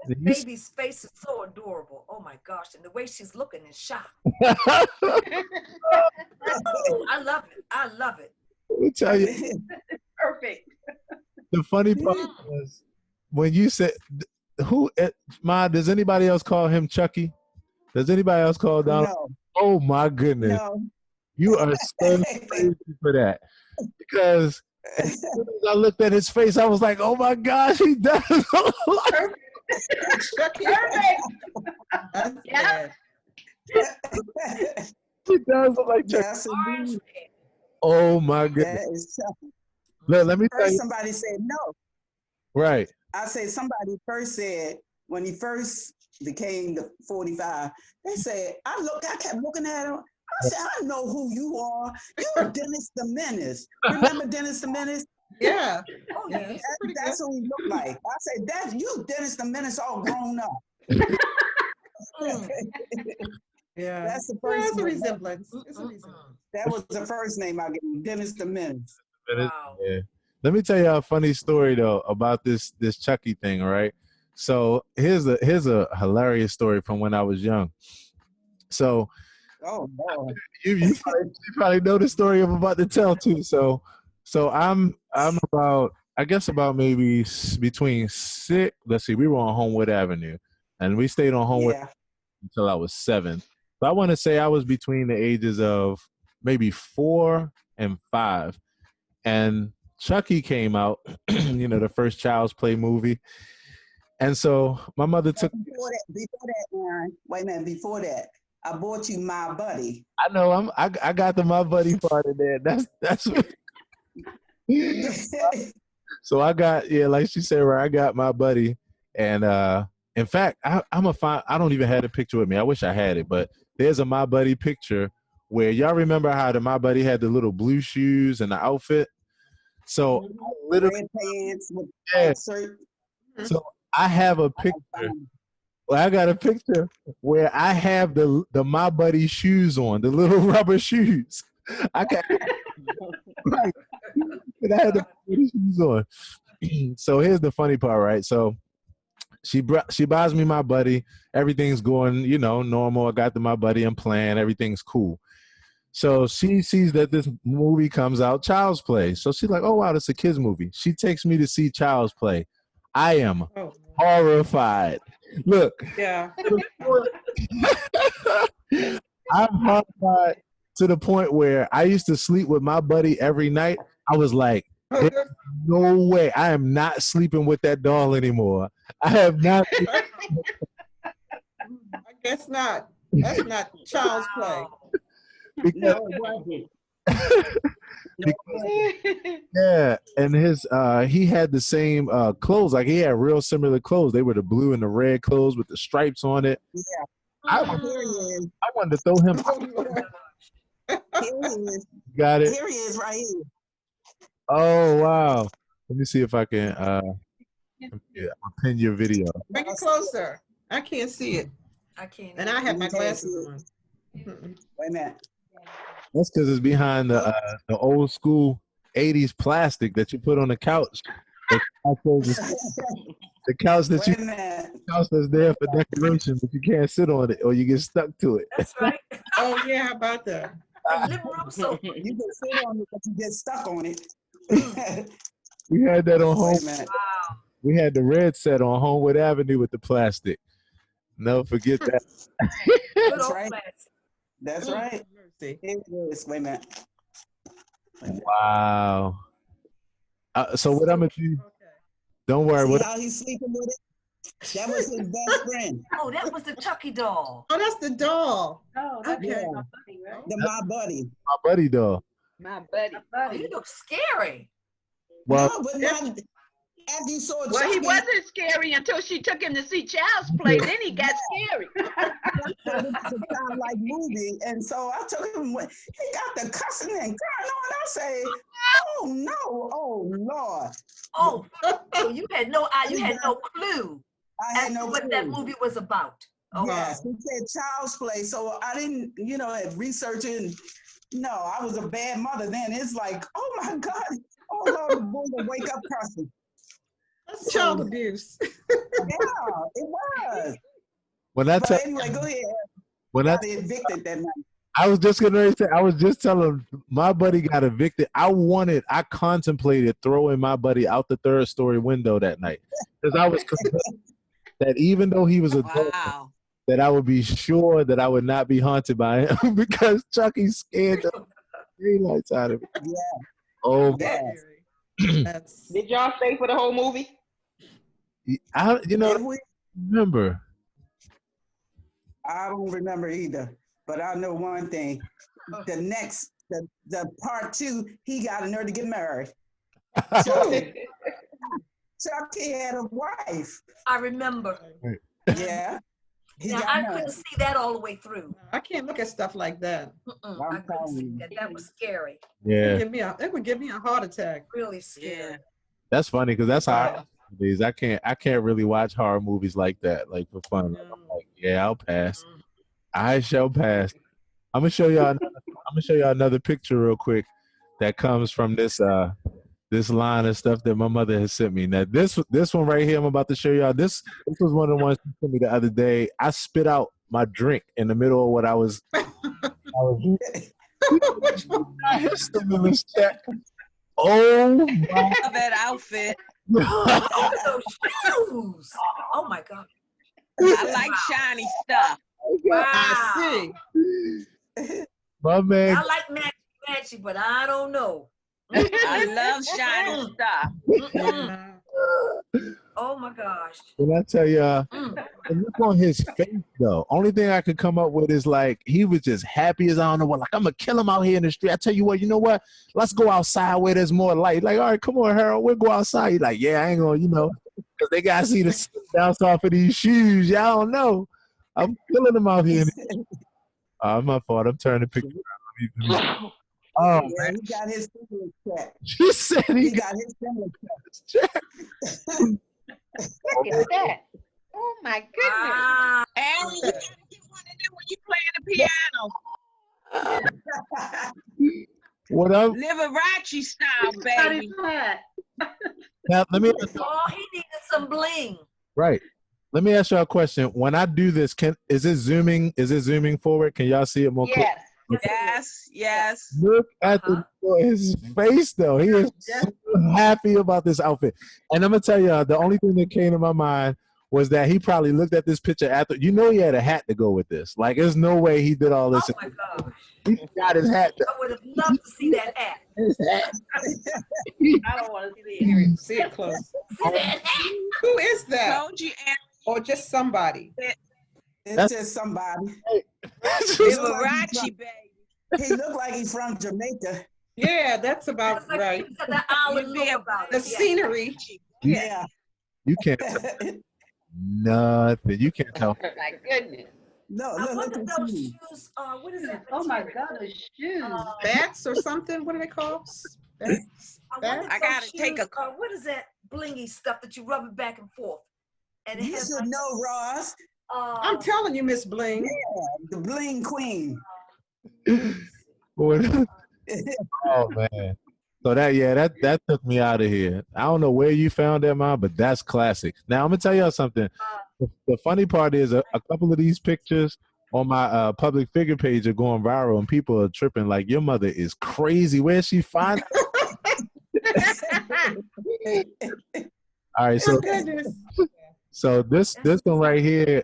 The baby's face is so adorable. Oh my gosh. And the way she's looking is shocked. I love it. I love it.
Let me tell you.
Perfect.
The funny part was when you said, does anybody else call him Chucky? Does anybody else call Donald?
No.
Oh my goodness.
No.
You are so crazy for that. Because as soon as I looked at his face, I was like, oh my gosh, he does look like
Chucky.
Yep.
He does look like Chucky.
Yes, indeed.
Oh my goodness.
That is Chucky.
Let me tell
First,
you.
somebody said no.
Right.
I said somebody first said when he first became the 45. They said I kept looking at him. I said I know who you are. You're Dennis the Menace. Remember Dennis the Menace?
Yeah.
Oh, yeah.
That's who he looked like. I said that's you, Dennis the Menace, all grown up.
Yeah.
That's the first.
It's a resemblance. It's a resemblance.
That was the first name I gave him, Dennis the Menace.
Wow.
Yeah. Let me tell you a funny story though about this Chucky thing, all right? So here's a hilarious story from when I was young. So
oh Lord.
you probably know the story I'm about to tell too. So I'm about maybe between 6. Let's see, we were on Homewood Avenue, and we stayed on Homewood until I was 7. So I want to say I was between the ages of maybe 4 and 5, and Chucky came out, the first Child's Play movie. And so my mother took.
Before that, Aaron, wait a minute. Before that, I bought you My Buddy.
I know I got the My Buddy part in there. That's what. So I got like she said, right? I got My Buddy, and in fact, I don't even have the picture with me. I wish I had it, but there's a My Buddy picture where y'all remember how the My Buddy had the little blue shoes and the outfit. So I literally
red pants with shirt.
So I have a picture. Well, I got a picture where I have the My Buddy shoes on, the little rubber shoes. I got right. And I had the shoes on. So here's the funny part, right? So she buys me My Buddy. Everything's going, normal. I got My Buddy and playing. Everything's cool. So she sees that this movie comes out, Child's Play. So she's like, oh, wow, that's a kid's movie. She takes me to see Child's Play. I am horrified. Look.
Yeah.
I'm horrified to the point where I used to sleep with My Buddy every night. I was like, There's no way. I am not sleeping with that doll anymore. I have not.
I guess not. That's not child's play.
No, it wasn't.
Yeah, and his he had the same clothes. Like he had real similar clothes. They were the blue and the red clothes with the stripes on it.
Yeah.
I wanted to throw him.
Here he is.
Got it.
Here he is, right here.
Oh wow. Let me see if I can I'll pin your video.
Bring it closer. I can't see it.
I can't.
And I have my glasses on.
Wait a minute.
That's because it's behind the old school 80s plastic that you put on the couch. The couch that
Wait a minute.
couch that's there for decoration, but you can't sit on it or you get stuck to it.
That's right.
Oh yeah, how about that?
Living room sofa.
You can sit on it, but you get stuck on it.
We had that on home.
Wait a minute.
Wow.
We had the red set on Homewood Avenue with the plastic. Never forget that.
Good
That's
old
right.
classic.
That's right.
Mercy.
Here it is. Wait a minute.
Wow. So what I'm gonna do? Don't worry.
See
What
how he's sleeping with it? That was his best friend.
Oh, that was the Chucky doll.
Oh, that's the doll.
Oh,
Okay.
Yeah. My buddy.
my buddy though?
my buddy.
Oh, you look scary.
Well,
No, but not after you saw
Well, he
Chucky,
wasn't scary until she took him to see Child's Play. Then he got scary.
it was a childlike movie, and so I took him. He got the cussing and crying on. I say, "Oh no, oh Lord!"
Oh, so you had no clue
I
as
had
to
no
what
clue.
that movie was about. Oh,
Yes, he said Child's Play, so I didn't, at researching. No, I was a bad mother then. It's like, oh my God, oh Lord, the boy will wake up cussing.
That's child abuse.
Yeah, it was.
when I
But
tell
anyway, go ahead.
when I
Got evicted that night.
I was just gonna say, I was just telling my buddy got evicted. I contemplated throwing my buddy out the third story window that night because I was convinced that even though he was a dog, that I would be sure that I would not be haunted by him because Chucky scared the daylights out of me.
Yeah.
Oh,
Yes.
That's
Did y'all stay for the whole movie?
I remember.
I don't remember either, but I know one thing. The part 2, he got a nerve to get married. Chucky had a wife.
I remember.
Yeah. He
Now,
got
I
married.
couldn't see that all the way through.
I can't look at stuff like that.
I couldn't see that. That was scary.
Yeah,
It would give me a heart attack.
Really scary.
that's funny because that's how I can't really watch horror movies like that, like for fun. Like, I'm like, yeah, I'll pass. I shall pass. I'm gonna show y'all another picture real quick that comes from this line of stuff that my mother has sent me. Now this one right here I'm about to show y'all. This was one of the ones she sent me the other day. I spit out my drink in the middle of what I was stimulus check. Oh my
That outfit.
Oh, those shoes. Oh my God.
I like shiny stuff.
Wow.
I see.
My man.
I like matchy, but I don't know.
I love shiny stuff.
Oh my gosh.
When I tell y'all, the look on his face though, only thing I could come up with is like he was just happy as I don't know what. Like I'm gonna kill him out here in the street. I tell you what, you know what? Let's go outside where there's more light. Like, all right, come on, Harold, we'll go outside. He's like, yeah, I ain't gonna, because they gotta see the bounce off of these shoes. Y'all don't know. I'm killing them out here. My fault. I'm turning the picture around. Oh,
Yeah, he got his stimulus check.
she said
He got his stimulus check.
Look at that. Oh my goodness.
Ah,
Aaron, you gotta get one of them when you playing the piano.
What up?
Liberace style,
How
baby.
did that?
Now, let me
oh, he needed some bling.
right. Let me ask y'all a question. When I do this, is it zooming? Is it zooming forward? Can y'all see it more close?
Yes.
Yes.
Look at his face though. He is so happy about this outfit. And I'm gonna tell y'all, the only thing that came to my mind was that he probably looked at this picture after. He had a hat to go with this. Like, there's no way he did all this.
Oh my gosh.
He got his hat.
I would have loved to see that hat.
His hat.
I don't
somebody.
It's just somebody.
Liberace, baby.
He looked like he's from Jamaica.
Yeah, that's about
Like,
right.
he's got that island look about
The
it. Yeah.
scenery.
Yeah.
You can't tell nothing. You can't tell.
My goodness.
No,
I
look
wonder
at
those
you.
shoes. What is that?
Oh my
material?
God, those shoes.
Bats or something? What are they called? Bats?
I wonder if
I
those
gotta take
shoes,
a-
what is that blingy stuff that you rub it back and forth? And it
You
has
should
like,
know, Ross.
I'm telling you, Miss Bling.
The bling queen.
Oh man. So that took me out of here. I don't know where you found that, Mom, but that's classic. Now I'm gonna tell y'all something. The funny part is a couple of these pictures on my public figure page are going viral, and people are tripping like, your mother is crazy. Where's she find? All right, so so this one right here,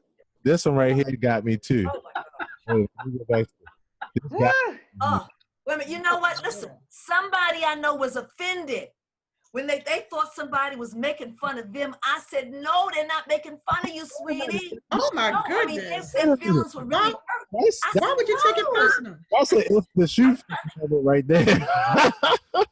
got me too. Wait, let me go back to this got me.
wait a minute, you know what? Listen, somebody I know was offended. When they thought somebody was making fun of them, I said, no, they're not making fun of you, sweetie.
Oh my
No, I mean,
goodness.
their feelings were really hurt. I said,
Why would you take it
no.
personal?
That's if the shoe right there.
Oh,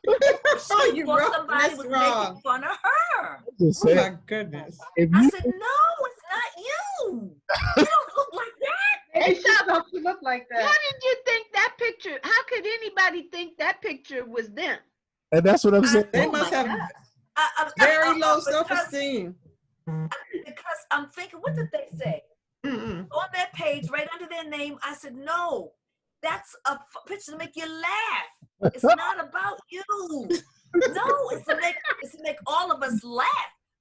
She
you
thought
wrong.
somebody
That's
was
wrong.
making fun of her.
Just
Oh
saying,
my goodness.
if
I
you
said, no, it's not you. You don't look like that.
Maybe she's supposed to look like
How
that.
did you think that picture? How could anybody think that picture was them?
and that's what I'm saying.
They
Oh
must
my
have
God.
very low
Because-
self-esteem.
Because I'm thinking, what did they say?
Mm-mm.
On that page, right under their name, I said, no, that's a picture to make you laugh. It's not about you. No, it's to make all of us laugh.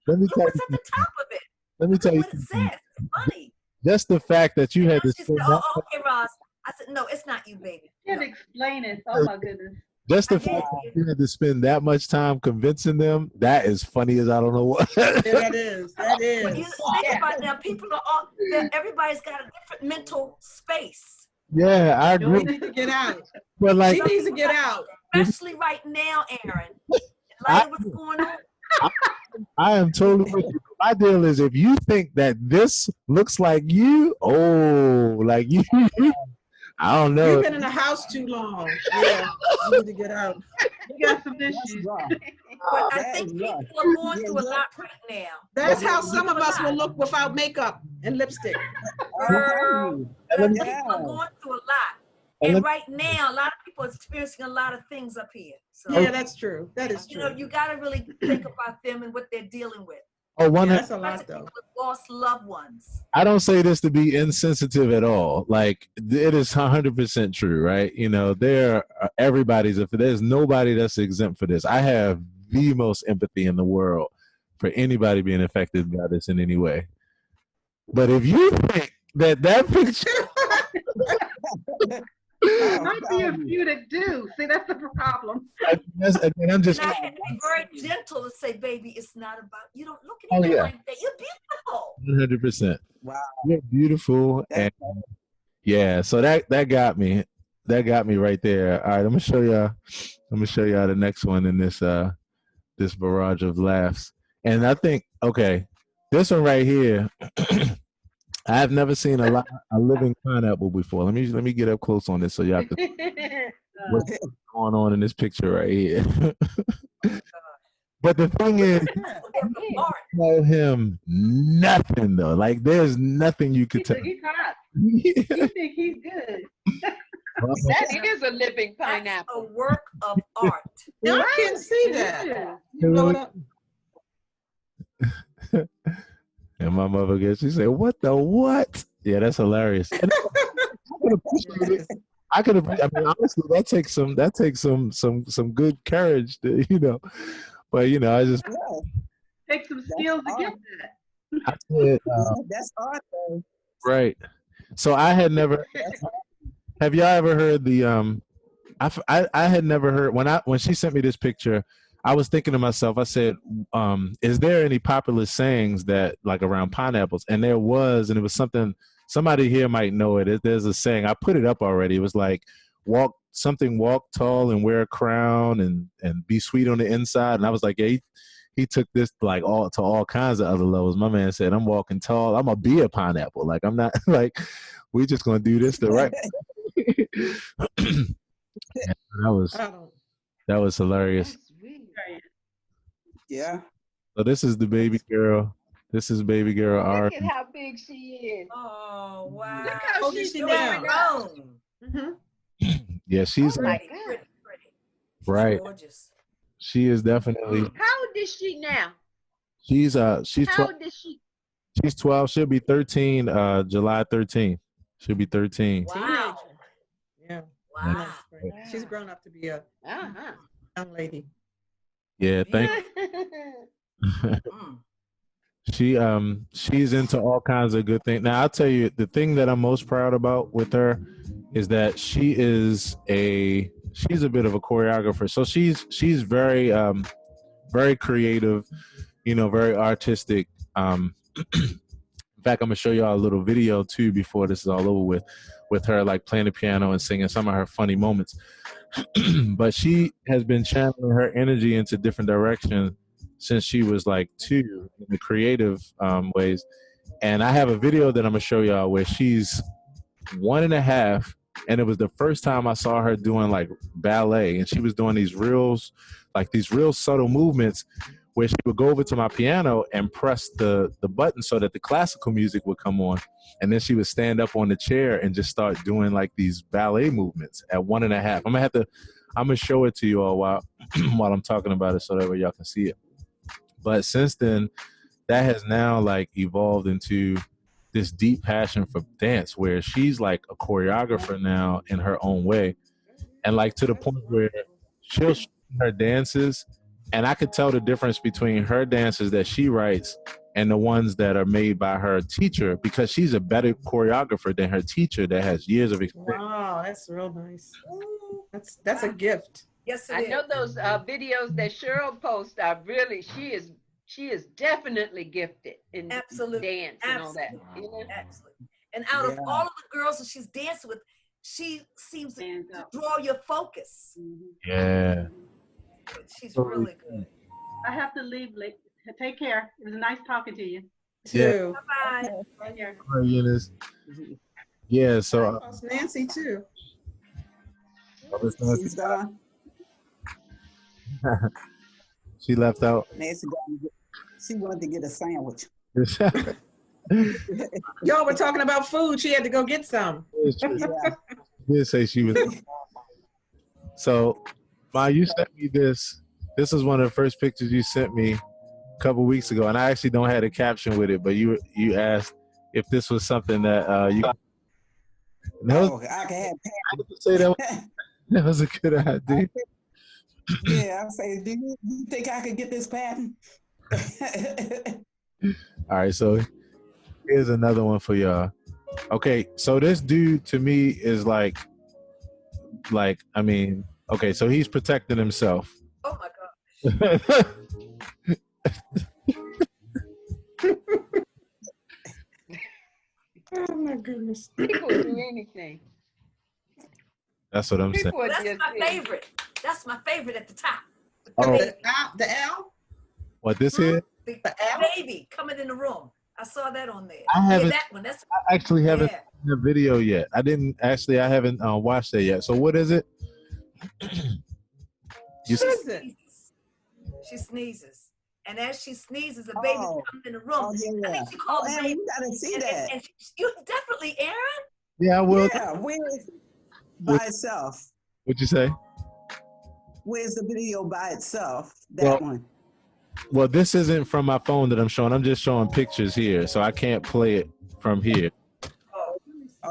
Let me
Look
tell
what's
you.
at the top of it.
Let me
Look
tell
at
you.
what it says. It's funny.
Just the fact that you had to
She said,
spend
oh,
that,
okay, Ross. I said, no, it's not you, baby.
Can't
No.
explain it. Oh my goodness.
just the
I
fact
did.
that you had to spend that much time convincing them, that is funny as I don't know what.
Yeah, that is. That
But you
is.
think about it now, people are all, everybody's got a different mental space.
Yeah, I
We
agree.
need to get out.
But like,
She needs to get out.
Especially right now, Aaron. In light of what's going on.
I am totally with you. My deal is if you think that this looks like you, oh, like you, I don't know.
You've been in the house too long. Yeah, you need to get out.
You got some
That's
issues.
rough.
But I
That
think
is
people
rough.
are going
Yeah,
through a
yeah.
lot right now.
That's how some of us will look without makeup and lipstick.
Girl,
And let me-
people are going through a lot.
And
And
let-
right now, a lot of people are experiencing a lot of things up here. So,
Yeah, that's true. That is
you know,
true.
you got to really think about them and what they're dealing with.
Oh, one.
Yeah, that's a
Especially
lot though.
people who lost loved ones.
I don't say this to be insensitive at all. Like it is 100% true, right? You know, there's nobody that's exempt for this. I have the most empathy in the world for anybody being affected by this in any way. But if you think that picture,
There might be a few that do. See, that's the problem.
and I'm just
And I had to be very gentle to say, baby, it's not about, you don't look
Oh,
at me
yeah.
like that. You're beautiful.
100%.
Wow.
You're beautiful, and yeah. So that got me. That got me right there. All right, I'm gonna show y'all the next one in this this barrage of laughs. And I think, okay, this one right here, I've never seen a living pineapple before. Let me get up close on this so y'all can what's going on in this picture right here. But the thing is,
Art.
tell him nothing though. Like there's nothing you could tell.
He's hot. You think he's good.
That is a living
That's a
pineapple.
work of art.
Yeah, I can't see that. You blow it up.
And my mother gets, she said, "What the what?" Yeah, that's hilarious. And I could have. I mean, honestly, that takes some good courage to, you know. But you know, I just
Take some skills to get that.
I said,
That's art, though.
right. So I had never. Have y'all ever heard the I had never heard when she sent me this picture. I was thinking to myself, I said, is there any popular sayings that like around pineapples? And there was, and it was something, somebody here might know it. There's a saying, I put it up already. It was like, walk tall and wear a crown and be sweet on the inside. And I was like, yeah, he took this like all kinds of other levels. My man said, "I'm walking tall. I'm gonna be a pineapple. Like I'm not like we just gonna do this the right." that was hilarious.
Yeah.
So this is the baby girl. This is baby girl
Look
Ari.
at how big she is.
Oh, wow.
Look how she's growing up.
Yeah, she's
Oh my
Pretty,
God.
pretty, pretty.
right.
Gorgeous.
She is definitely.
How old is she now?
She's
How
12.
old is she?
She's 12. She'll be 13. July 13th. She'll be 13.
Wow.
Yeah.
Wow.
She's grown up to be a young lady.
Yeah, thank she's into all kinds of good things. Now I'll tell you the thing that I'm most proud about with her is that she's a bit of a choreographer. So she's very very creative, very artistic. In fact, I'm gonna show y'all a little video too before this is all over with her like playing the piano and singing some of her funny moments. But she has been channeling her energy into different directions since she was like 2 in the creative ways. And I have a video that I'm gonna show y'all where she's 1.5, and it was the first time I saw her doing like ballet, and she was doing these real subtle movements where she would go over to my piano and press the button so that the classical music would come on. And then she would stand up on the chair and just start doing like these ballet movements at 1.5. I'm gonna show it to you all while I'm talking about it so that way y'all can see it. But since then, that has now like evolved into this deep passion for dance where she's like a choreographer now in her own way. And like to the point where she'll show her dances, and I could tell the difference between her dances that she writes and the ones that are made by her teacher, because she's a better choreographer than her teacher that has years of experience.
Wow, that's real nice. That's a gift.
Yes,
I know those videos that Cheryl posts are really, she is definitely gifted in dance and all that.
Absolutely. And out of all of the girls that she's dancing with, she seems to draw your focus.
Yeah.
She's really good.
I have to leave. Take care. It was nice talking to you.
Yeah.
Bye-bye.
Right here.
Hi, Eunice. Yeah, so
Nancy too.
She's gone.
She left out.
Nancy gone. She wanted to get a sandwich.
Y'all were talking about food. She had to go get some.
Yeah.
Did say she was. So, Ma, you sent me this. This is one of the first pictures you sent me a couple weeks ago, and I actually don't have a caption with it. But you asked if this was something that you.
I can have.
I could say that was a good idea.
Yeah, I say, do you think I could get this patent?
All right, so here's another one for y'all. Okay, so this dude to me is like I mean, okay, so he's protecting himself.
Oh my God.
Oh my goodness.
People do anything.
That's what I'm saying.
That's my favorite. That's my favorite at the top.
Oh.
The L?
What, this here?
The baby coming in the room. I saw that on there.
I haven't.
That one. That's.
I actually haven't seen the video yet. I haven't watched that yet. So what is it?
She sneezes. And as she sneezes, a baby comes in the room.
Oh, yeah.
I think she called the baby.
You gotta see that.
And you definitely, Aaron.
Yeah, I will.
Yeah, where is it by itself?
What'd you say?
Where's the video by itself? That one.
Well, this isn't from my phone that I'm showing. I'm just showing pictures here, so I can't play it from here.
Oh,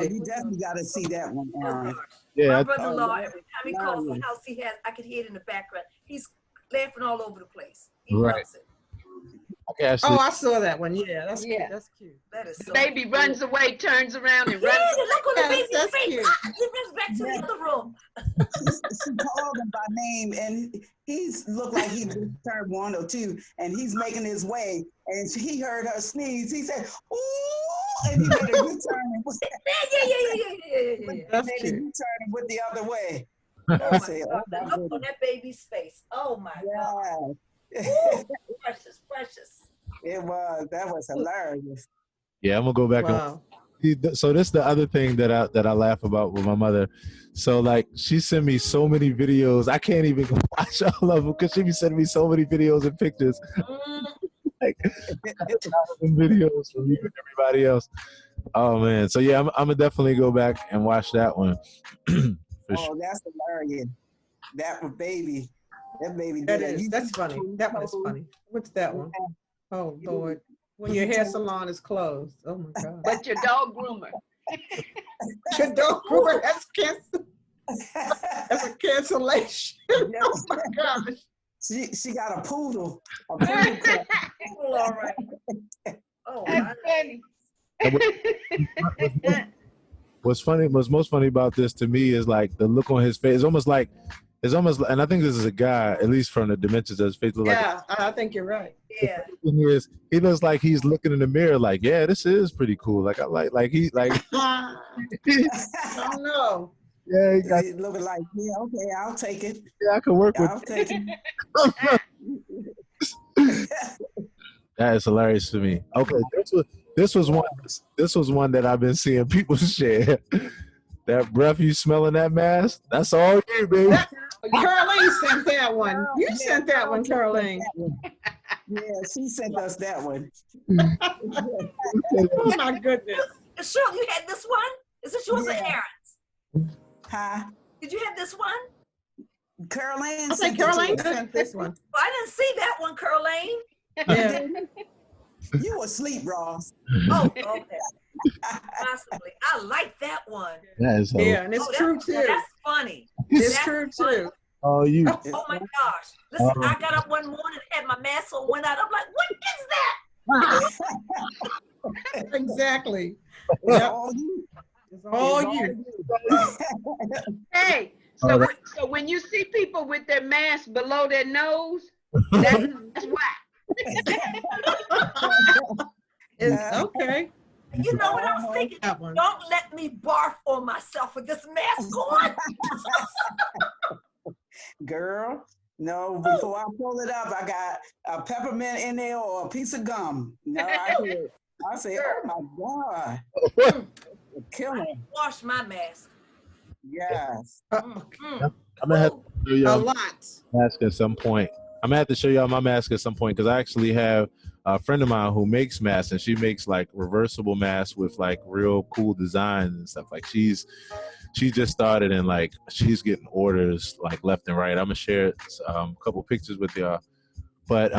you definitely got to see that one, Aaron.
Yeah.
My brother-in-law, every time he calls the house, I could hear it in the background. He's laughing all over the place. He loves it.
Okay, actually,
I saw that one. Yeah, that's cute. That's cute.
That is so
Baby
cute.
runs away, turns around, and runs.
Look on the baby's
that's
face.
cute.
He runs back to the other room.
She called him by name, and he's looked like he turned 1 or 2, and he's making his way, and he heard her sneeze. He said, "Ooh," and he made a U-turn.
Yeah.
That's
made a
cute.
U-turn and went the other way.
Oh my God. The look on that baby's face. Oh my God. Precious, precious.
That was hilarious.
Yeah, I'm gonna go back and so this is the other thing that I laugh about with my mother. So like she sent me so many videos, I can't even watch all of them because she be sending me so many videos and pictures. Like videos from you and everybody else. Oh man, so yeah, I'm gonna definitely go back and watch that one.
Sure. That's hilarious. That was baby. That baby.
That's funny. That one is funny. What's that one? Oh Lord. When your hair salon is closed. Oh my God.
But your dog groomer.
Your dog groomer has canceled. That's a cancellation. Oh my gosh.
She got a poodle. A
poodle cut. All right. Oh, that's funny.
What's most funny about this to me is like the look on his face. It's almost, and I think this is a guy, at least from the dimensions of his face.
I think you're right.
Yeah.
He looks like he's looking in the mirror, like, yeah, this is pretty cool. Like I like he like.
I don't know.
Yeah,
he looking like, yeah, okay, I'll take it.
Yeah, I can work with.
I'll take it.
That is hilarious to me. Okay, this was one that I've been seeing people share. That breath you smell in that mask, that's all you, baby.
Caroline sent that one. You sent that one, Caroline.
Yeah, she sent us that one.
Oh my goodness.
Cheryl, you had this one? Is this yours or Aaron's?
Huh?
Did you have this one?
Caroline
I think Caroline sent this one.
Well, I didn't see that one, Caroline.
Yeah.
You were asleep, Ross.
Oh, okay. Possibly. I like that one.
That is
and it's true too.
That's funny.
It's true too.
Oh, you.
Oh my gosh. Listen, I got up one morning, had my mask on, went out. I'm like, what is that?
Exactly.
It's all you.
It's all you.
Hey, so when you see people with their mask below their nose, that's why.
It's okay.
You know what I was thinking? Don't let me barf on myself with this mask on.
Girl, no, before I pull it up, I got a peppermint in there or a piece of gum. No, I say, oh my God. Killing.
Wash my mask.
Yes.
I'm gonna have to show y'all
a lot.
Mask at some point. I'm gonna have to show y'all my mask at some point because I actually have a friend of mine who makes masks, and she makes like reversible masks with like real cool designs and stuff. Like she just started, and like she's getting orders like left and right. I'm gonna share a couple pictures with y'all. But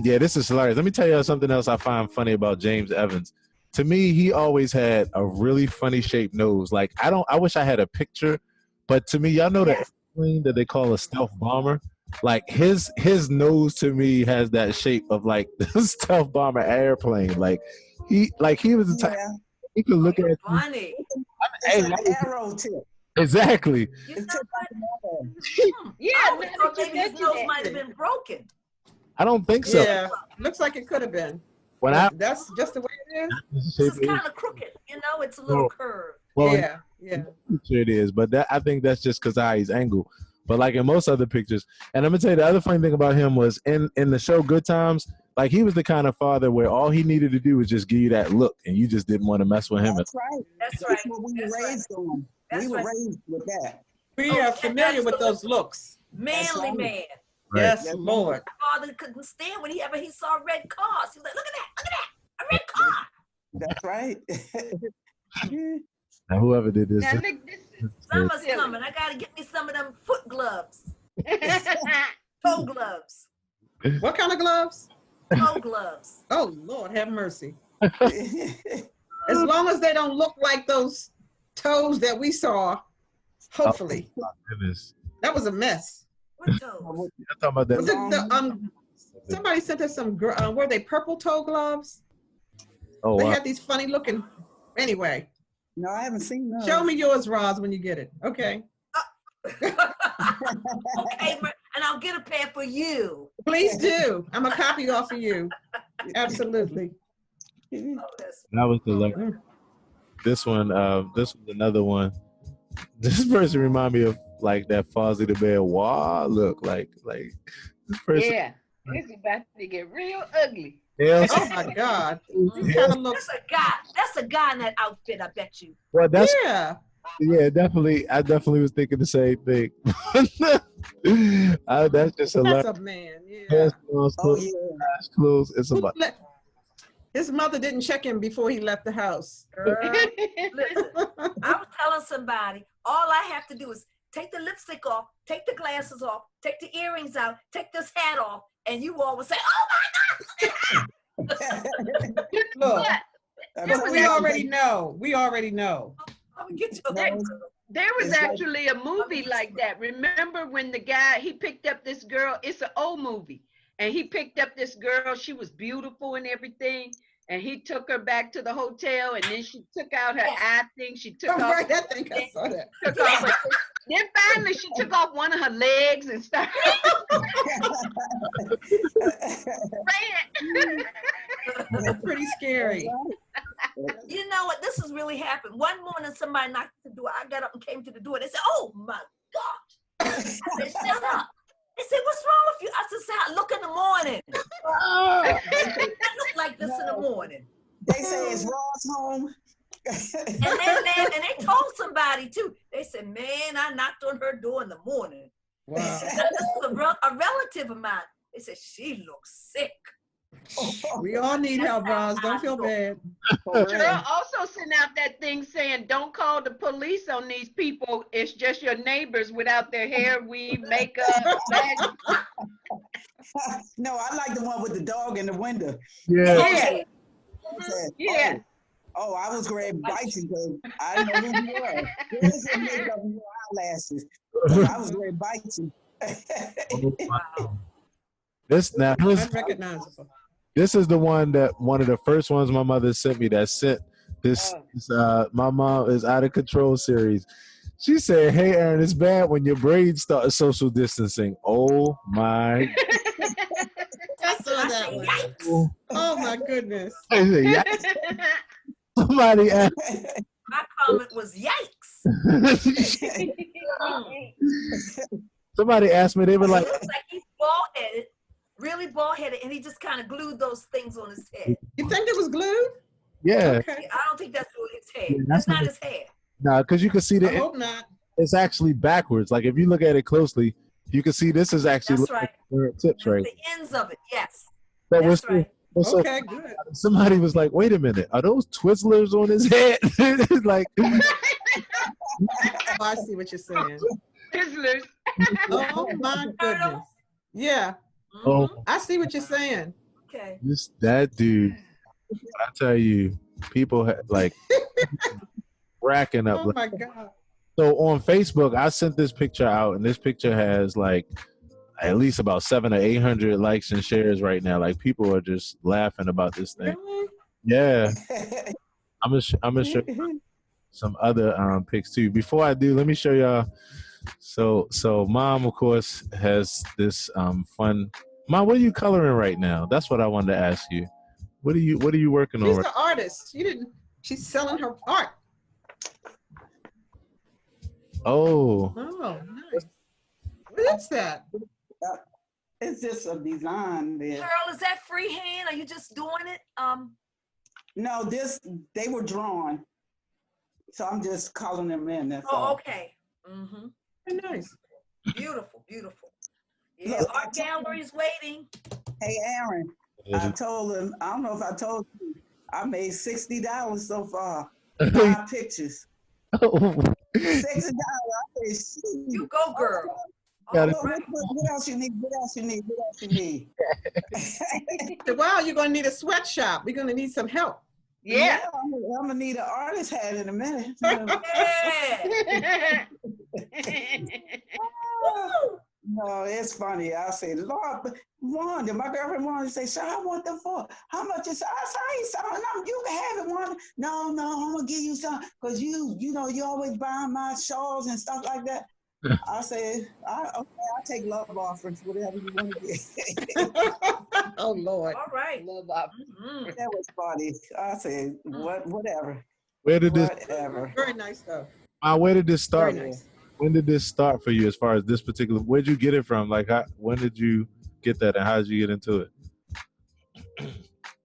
yeah, this is hilarious. Let me tell y'all something else I find funny about James Evans. To me, he always had a really funny shaped nose. Like I wish I had a picture, but to me, y'all know that airplane that they call a stealth bomber. Like his nose to me has that shape of like the stealth bomber airplane. Like he was the type he could look at.
Funny.
It's an arrow tip.
Exactly.
Yeah, I thought maybe his nose might have been broken.
I don't think so.
Yeah, looks like it could have been. That's just the way it is.
This is kind of crooked, you know. It's a little curved.
Well,
yeah.
Sure it is, but I think that's just because how he's angled. But like in most other pictures, and I'm gonna tell you the other funny thing about him was in the show Good Times, like he was the kind of father where all he needed to do was just give you that look, and you just didn't want to mess with him.
That's right.
That's right.
What we were raised on. We were raised with that.
We are familiar with those looks.
Manly man.
Right.
Yes, Lord.
My father couldn't stand whenever he saw red cars. He was like, look at that, a red car.
That's right.
Now whoever did this,
Summer's coming. I gotta get me some of them foot gloves. Toe gloves.
What kind of gloves?
Toe gloves.
Oh Lord, have mercy. As long as they don't look like those toes that we saw, hopefully.
Oh, my goodness.
That was a mess.
What toes?
I'm talking about that.
Somebody sent us some, were they purple toe gloves?
Oh,
they
wow.
had these funny looking, anyway.
No, I haven't seen those.
Show me yours, Roz, when you get it. Okay.
Okay, and I'll get a pair for you.
Please do. I'm a copy off of you. Absolutely.
That was the this one. This was another one. This person remind me of like that Fozzie the Bear. Wow, look like this person.
Yeah. It's about to get real ugly.
Nails.
Oh my God. He kind of looks.
That's a guy in that outfit, I bet you.
Well, that's
Yeah.
definitely. I definitely was thinking the same thing. That's just a lot.
That's a man. Yeah.
Hair smells,
Oh
clothes,
yeah.
eyes closed. It's about.
His mother didn't check him before he left the house.
Girl, listen, I was telling somebody, all I have to do is take the lipstick off, take the glasses off, take the earrings out, take this hat off, and you all would say, "Oh my God!"
Look, we already know. We already know.
There was actually a movie like that. Remember when the guy, he picked up this girl, it's an old movie, and he picked up this girl, she was beautiful and everything, and he took her back to the hotel, and then she took out her eye thing, she took off.
Right, I think I saw that.
Took off her, then finally she took off one of her legs and started
That's pretty scary.
You know what? This has really happened. One morning, somebody knocked at the door. I got up and came to the door. They said, "Oh my God!" I said, "Shut up." They said, "What's wrong with you?" I said, "Say, I look in the morning. I look like this in the morning."
They say it's Ross home.
And they told somebody too. They said, "Man, I knocked on her door in the morning."
Wow.
This is a relative of mine. They said, "She looks sick."
We all need help, Roz. Don't feel bad.
Cheryl also sent out that thing saying, "Don't call the police on these people. It's just your neighbors without their hair, weave, makeup."
No, I like the one with the dog in the window.
Yeah.
Yeah.
Oh, I was going to bite you because I know who you are. Where's your makeup and your eyelashes? I was going to bite you.
Wow. This now
Unrecognizable.
this is the one of the first ones my mother sent me that sent this My Mom is Out of Control series. She said, "Hey Aaron, it's bad when your braids start social distancing." Oh my.
I saw that one. Oh my goodness.
Somebody asked.
My comment was yikes.
Somebody asked me, they were like,
It looks like he's bald-headed, really bald-headed, and he just kind of glued those things on his head.
You think it was glued?
yeah.
Okay. I don't think that's his hair.
Yeah,
that's not his hair.
Nah, because you can see
I
that
hope not.
it's actually backwards. Like if you look at it closely, you can see this is actually
That's right.
tips right.
The ends of it, yes.
But
That's right.
Okay, good.
Somebody was like, "Wait a minute, are those Twizzlers on his head?" Like,
Oh, I see what you're saying.
Twizzlers.
Oh my goodness. Yeah.
oh,
I see what you're saying.
Okay.
that dude. I tell you, people like racking up.
Oh my God.
So on Facebook, I sent this picture out, and this picture has like at least about 700 or 800 likes and shares right now. Like people are just laughing about this thing.
Really?
Yeah, I'm gonna show you some other pics too. Before I do, let me show y'all. So Mom, of course, has this fun. Mom, what are you coloring right now? That's what I wanted to ask you. What are you working on?
She's an artist. She's selling her art.
Oh.
Oh, nice. What is that?
It's just a design there.
Cheryl, is that freehand? Are you just doing it?
No, they were drawn. So I'm just calling them in. That's all.
Okay. Mm-hmm.
Very nice.
Beautiful, beautiful. Yeah,
Look,
art gallery's waiting.
Hey, Aaron, I told him, I don't know if I told you, I made $60 so far. 5 pictures. $60. I said,
You go, girl.
What else you need? What else you need? What else you need?
So, wow, you're going to need a sweatshop. We're going to need some help.
Yeah.
I'm going to need an artist hat in a minute.
Yeah.
No, it's funny. I say, Lord, Wanda, my girlfriend Wanda say, "So I want them for how much is?" I say, "I ain't selling them. You can have it, Wanda." No, I'm gonna give you some because you always buying my shawls and stuff like that. I said, I'll take love offerings, whatever you want to get.
Oh Lord.
All right.
Love offerings.
Mm-hmm.
That was funny. I said, whatever.
Where did this?
Whatever.
Very nice, though.
Where did this start?
Very nice.
When did this start for you? As far as this particular, where'd you get it from? Like, when did you get that, and how did you get into it?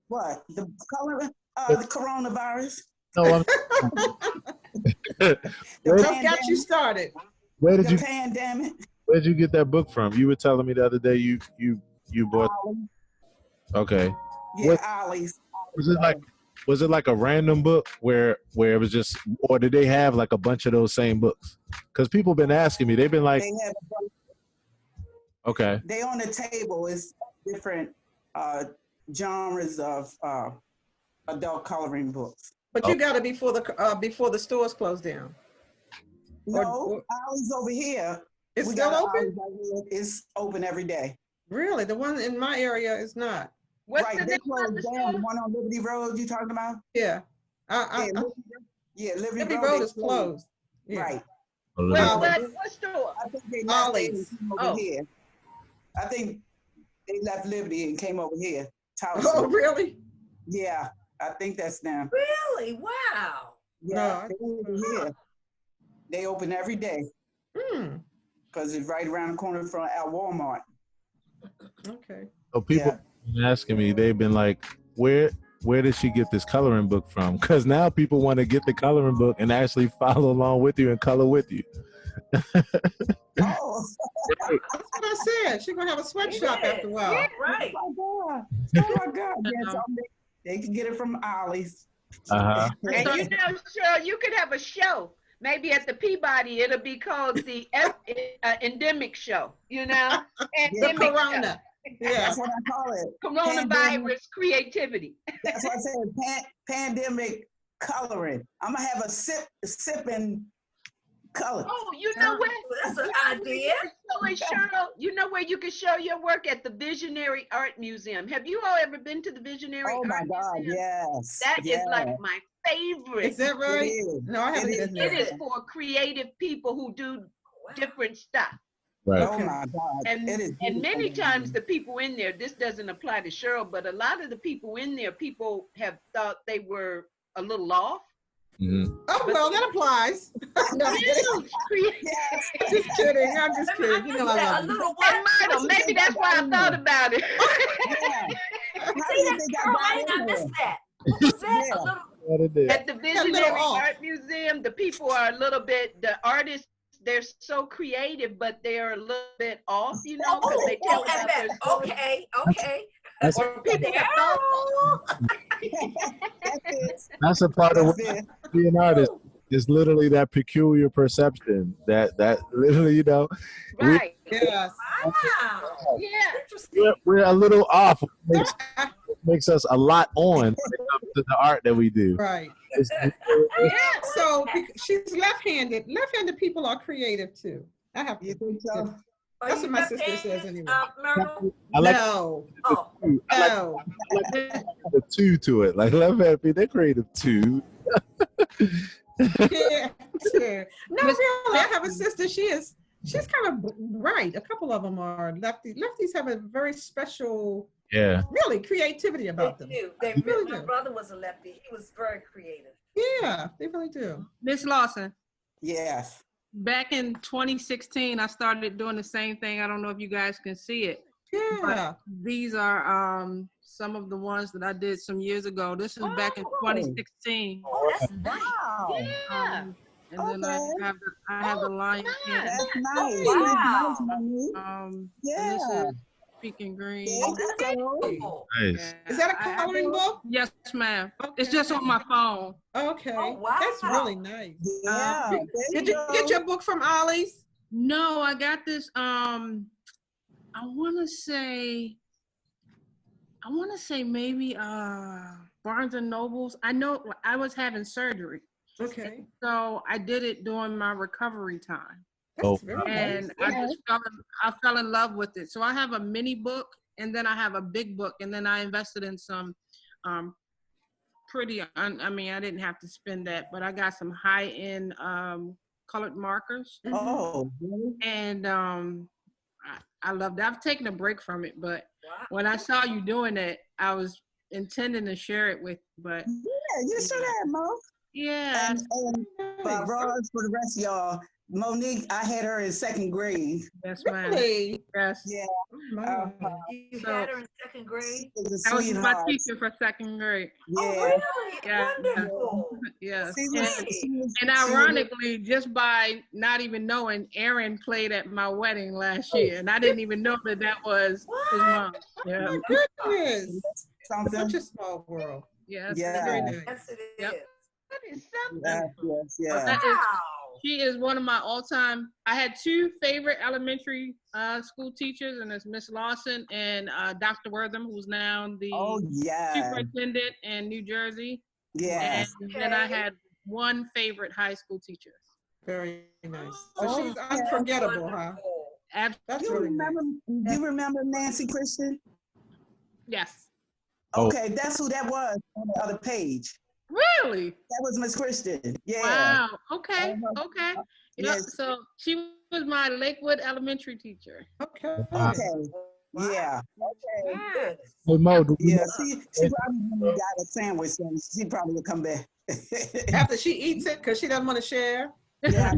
What? The color? The coronavirus?
No,
What got you started?
Where did
The
you
pandemic?
Where did you get that book from? You were telling me the other day you bought.
Ollie.
Okay.
Yeah, Ollie's.
Was it like a random book where it was just, or did they have like a bunch of those same books? Because people been asking me. They've been like,
They have a bunch.
Okay.
They on the table is different genres of adult coloring books.
But you got it before the stores closed down.
No, Ollie's over here.
It's still open?
It's open every day.
Really? The one in my area is not.
What's
right,
the
they
name
closed
of the
down.
store?
The one on Liberty Road you talking about?
Yeah.
Liberty
Road is closed. Yeah.
Right.
What store?
I think they left
Ollie's.
over here. I think they left Liberty and came over here. Towson.
Oh, really?
Yeah, I think that's them.
Really? Wow.
Yeah, they over here. They open every day. Because it's right around the corner from our Walmart.
Okay.
So people been asking me, they've been like, where did she get this coloring book from? Because now people want to get the coloring book and actually follow along with you and color with you.
Oh,
that's what I said. She's gonna have a sweatshop after a while.
Yeah, right.
Oh my God. Yes, they can get it from Ollie's.
And you know, Cheryl, you could have a show. Maybe at the Peabody, it'll be called the Endemic Show, you know?
The Corona.
Yeah. That's what I call it.
Coronavirus creativity.
That's what I said, pandemic coloring. I'm going to have a sipping color.
Oh, you know what?
That's an idea.
Cheryl, you know where you can show your work at the Visionary Art Museum. Have you all ever been to the Visionary Art Museum?
Oh my God, yes.
That is like my favorite.
Is that right? No, I haven't been there.
It is for creative people who do different stuff.
Right.
Oh my God.
And many times the people in there, this doesn't apply to Cheryl, but a lot of the people in there, people have thought they were a little off.
Mm-hmm.
Oh, well, that applies. No, just kidding. I'm just kidding. You know I love you.
Maybe that's why I thought about it.
I missed that. What was that?
At the Visionary Art Museum, the people are a little bit, the artists, they're so creative, but they're a little bit off, you know, because they tell about their story.
Okay.
Or people
That's a part of being an artist. Is literally that peculiar perception that literally, you know,
right?
Yes.
Wow. Yeah.
We're a little off. It makes us a lot on when it comes to the art that we do.
Right. So she's left-handed. Left-handed people are creative too. I have to.
You think so?
That's what my sister says anyway.
I like
no.
I like the two to it. Like left-handed people, they're creative too.
Yeah. No, really. I have a sister. She's kind of right. A couple of them are lefties. Lefties have a very special, really creativity about them.
They do. My brother was a lefty. He was very creative.
Yeah, they really do.
Miss Lawson.
Yes.
Back in 2016, I started doing the same thing. I don't know if you guys can see it.
Yeah.
But these are some of the ones that I did some years ago. This is back in 2016.
Oh, that's nice.
Wow.
Yeah.
And then I have the Lion King.
That's nice.
Wow.
And this is Speaking Green.
Nice.
Is that a coloring book?
Yes, ma'am. Okay. It's just on my phone.
Okay.
Oh, wow.
That's really nice.
Yeah.
Did you get your book from Ollie's?
No, I got this. I want to say maybe Barnes and Nobles. I know I was having surgery.
Okay.
So I did it during my recovery time.
That's very
And
nice.
I fell in love with it. So I have a mini book and then I have a big book, and then I invested in some I mean, I didn't have to spend that, but I got some high-end colored markers.
Oh.
And I loved it. I've taken a break from it, but when I saw you doing it, I was intending to share it with you, but
Yeah, you should have, Mo.
yeah.
And for the rest of y'all, Monique, I had her in second grade.
Yes, ma'am.
Really?
Yes.
Yeah.
Oh, my.
You
So-
had her in second grade?
She was a
I was my
sweetheart.
teacher for second grade.
Oh,
Yeah.
really?
Yeah.
Wonderful.
Yes.
She
And,
was,
and ironically, just by not even knowing, Aaron played at my wedding last year, and I didn't even know that that was his mom. Yeah.
Oh, my goodness.
something.
Such a small world.
Yes.
Yeah.
Very nice.
Yes, it is.
Yep.
That is something.
Yes,
So
yeah.
that is,
Wow.
she is one of my all-time. I had two favorite elementary school teachers, and it's Miss Lawson and Dr. Wortham, who's now the
Oh, yeah.
superintendent in New Jersey.
Yes.
And then I had one favorite high school teacher.
Very nice. So
Oh,
she's
yeah.
unforgettable, huh? That's
You
really nice.
remember, you remember Nancy Christian?
Yes.
Oh.
Okay, that's who that was on the other page.
Really?
That was Miss Christian. Yeah.
Wow. Okay.
Uh-huh.
Okay. Yep.
Yes.
So she was my Lakewood elementary teacher.
Okay.
Okay. Yeah. Okay.
Good.
Hey, Mo, do you
Yeah. She probably got a sandwich, and she probably will come back.
After she eats it, because she doesn't want to share.
Yeah,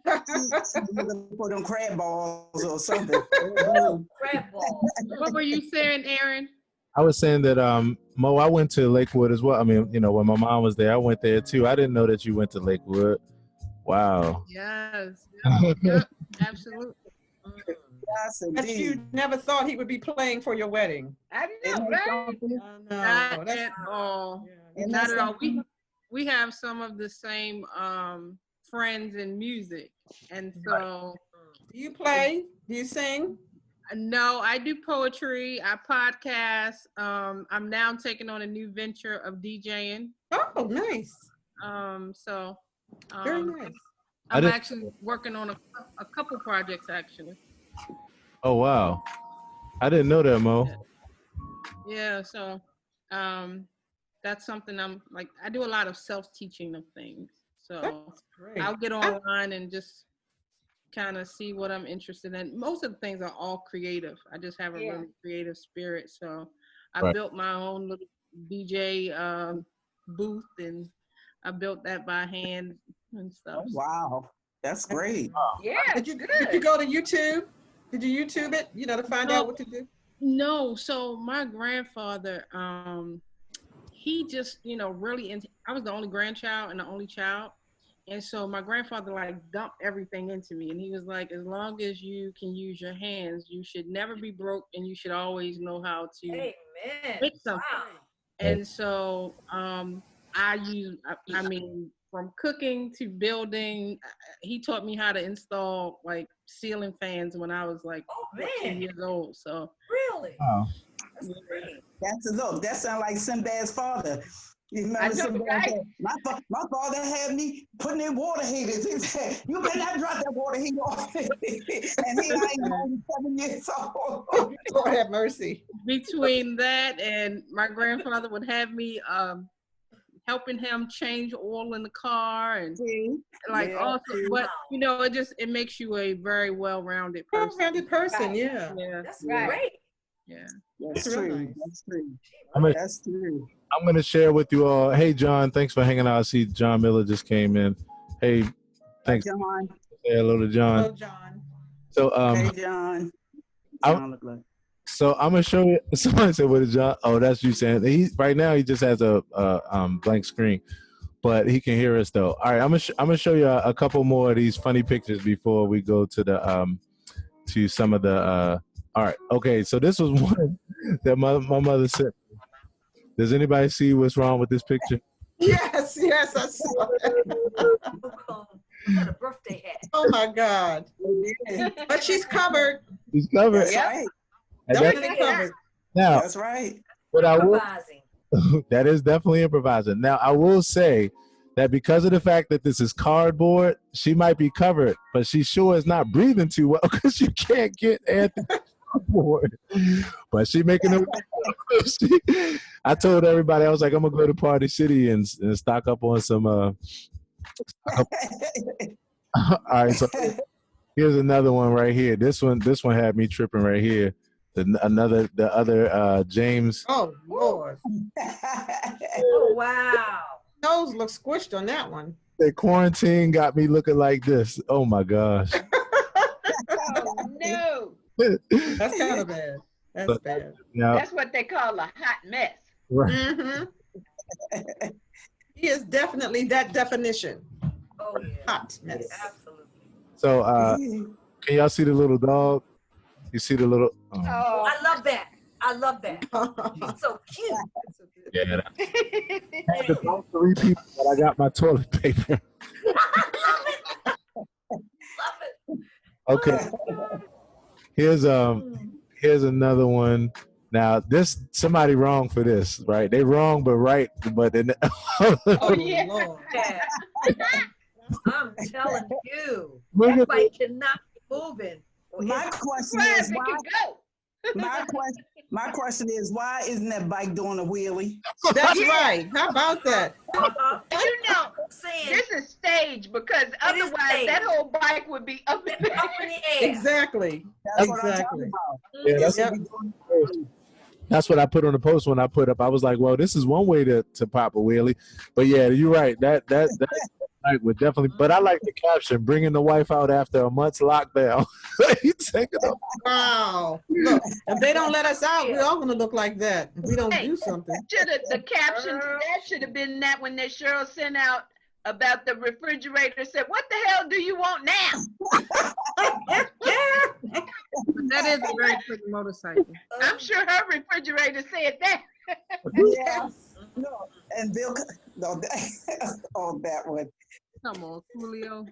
yeah. She looking for them crab balls or something.
Crab ball.
What were you saying, Aaron?
I was saying that Mo, I went to Lakewood as well. I mean, you know, when my mom was there, I went there too. I didn't know that you went to Lakewood. Wow.
Yes. Yep. Yep. Absolutely.
Yes,
But
indeed.
you never thought he would be playing for your wedding.
I know,
Isn't
right?
that something?
Not
That's,
at all.
yeah,
Isn't
Not
that
at all.
something?
We have some of the same friends in music, and so
do you play? Do you sing?
no, I do poetry. I podcast. I'm now taking on a new venture of DJing.
Oh, nice.
So
Very nice.
I'm actually working on a couple projects actually.
Oh, wow. I didn't know that, Mo.
Yeah, so that's something I do a lot of self-teaching of things. So
That's great.
I'll get online and just kind of see what I'm interested in. Most of the things are all creative. I just have a really creative spirit. So I built my own little DJ booth, and I built that by hand and stuff.
Oh, wow. That's great.
Yeah.
Did you go to YouTube? Did you YouTube it, you know, to find out what to do?
No, so my grandfather, he just, really, I was the only grandchild and the only child. And so my grandfather dumped everything into me. And he was like, as long as you can use your hands, you should never be broke, and you should always know how to
Amen.
make something.
Wow.
And so I mean, from cooking to building, he taught me how to install ceiling fans when I was 14 years old. So
Really?
Wow.
That's great.
That sounds like Sinbad's father. You remember Sinbad said, my father had me putting in water heaters. He said, you better not drop that water heater on. And he ain't 7 years old.
Lord have mercy.
between that and my grandfather would have me helping him change oil in the car and also, but it makes you a very well-rounded person.
Well-rounded person,
Right.
yeah.
Yeah.
That's great.
Yeah.
That's
Real
true.
nice.
That's true.
I'm
That's true.
going to share with you all. Hey, John, thanks for hanging out. I see John Miller just came in. Hey, thanks.
John.
Say hello to John.
Hello, John.
So,
Hey, John.
I'm-
John look like.
So I'm gonna show you. Somebody said, "What is John?" Oh, that's you saying. Right now he just has a blank screen, but he can hear us though. All right, I'm gonna show you a couple more of these funny pictures before we go to the to some of the. All right, okay. So this was one that my mother sent. Does anybody see what's wrong with this picture?
Yes, I saw it.
We got a birthday hat.
Oh my God. But she's covered.
She's covered.
That's right.
And that-
Definitely covered.
now,
That's right.
what I will,
Improvising.
that is definitely improvising. Now, I will say that because of the fact that this is cardboard, she might be covered, but she sure is not breathing too well because you can't get air through the cardboard. But she making it. I told everybody, I was like, I'm gonna go to Party City and stock up on some. All right, so here's another one right here. This one had me tripping right here. The other James.
Oh Lord.
Oh, wow.
Nose looks squished on that one.
The quarantine got me looking like this. Oh my gosh.
Oh no.
That's kind of bad. That's bad.
Yeah.
That's what they call a hot mess.
Right.
Mm-hmm. He is definitely that definition.
Oh, yeah.
Hot mess.
Absolutely.
So can y'all see the little dog? You see the little
Oh, I love that. I love that. He's so cute.
Yeah. That's the 3 people that I got my toilet paper.
Love it. Love it.
Okay. Here's another one. Now this somebody wrong for this, right? They wrong but right, but then
Oh yeah.
Lord.
Yeah. I'm telling you, that bike cannot be moving.
My question is why? My question is why isn't that bike doing a wheelie?
That's right. How about that?
You know, this is staged because otherwise that whole bike would be up in the
air.
Exactly.
That's what I'm talking about.
Yeah, that's what I put on the post when I put up. I was like, well, this is one way to pop a wheelie. But yeah, you're right. That would definitely. But I like the caption, bringing the wife out after a month's lockdown. You take it up.
Wow. Look, if they don't let us out, we're all going to look like that if we don't do something.
The caption to that should have been that when that Cheryl sent out about the refrigerator, said, what the hell do you want now?
That is a very pretty motorcycle.
I'm sure her refrigerator said that.
Yeah. No, and Bill, no, that one.
Come on, Coolio.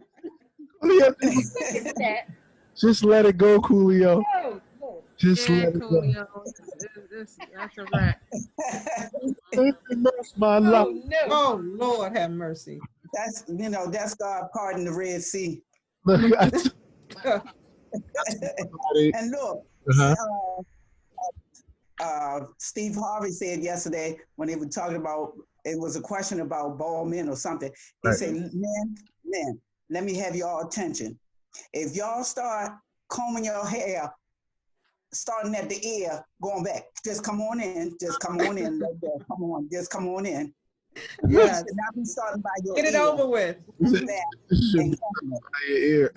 Just let it go, Coolio. Just let it
Coolio. That's a wrap.
My life.
Oh, Lord have mercy.
That's God parting the Red Sea.
Look,
and look, Steve Harvey said yesterday when they were talking about, it was a question about bald men or something. He said, men, let me have y'all attention. If y'all start combing your hair, starting at the ear, going back, just come on in, like that. Come on, just come on in.
Yes.
Not be starting by your
Get it
ear.
over with.
Your ear.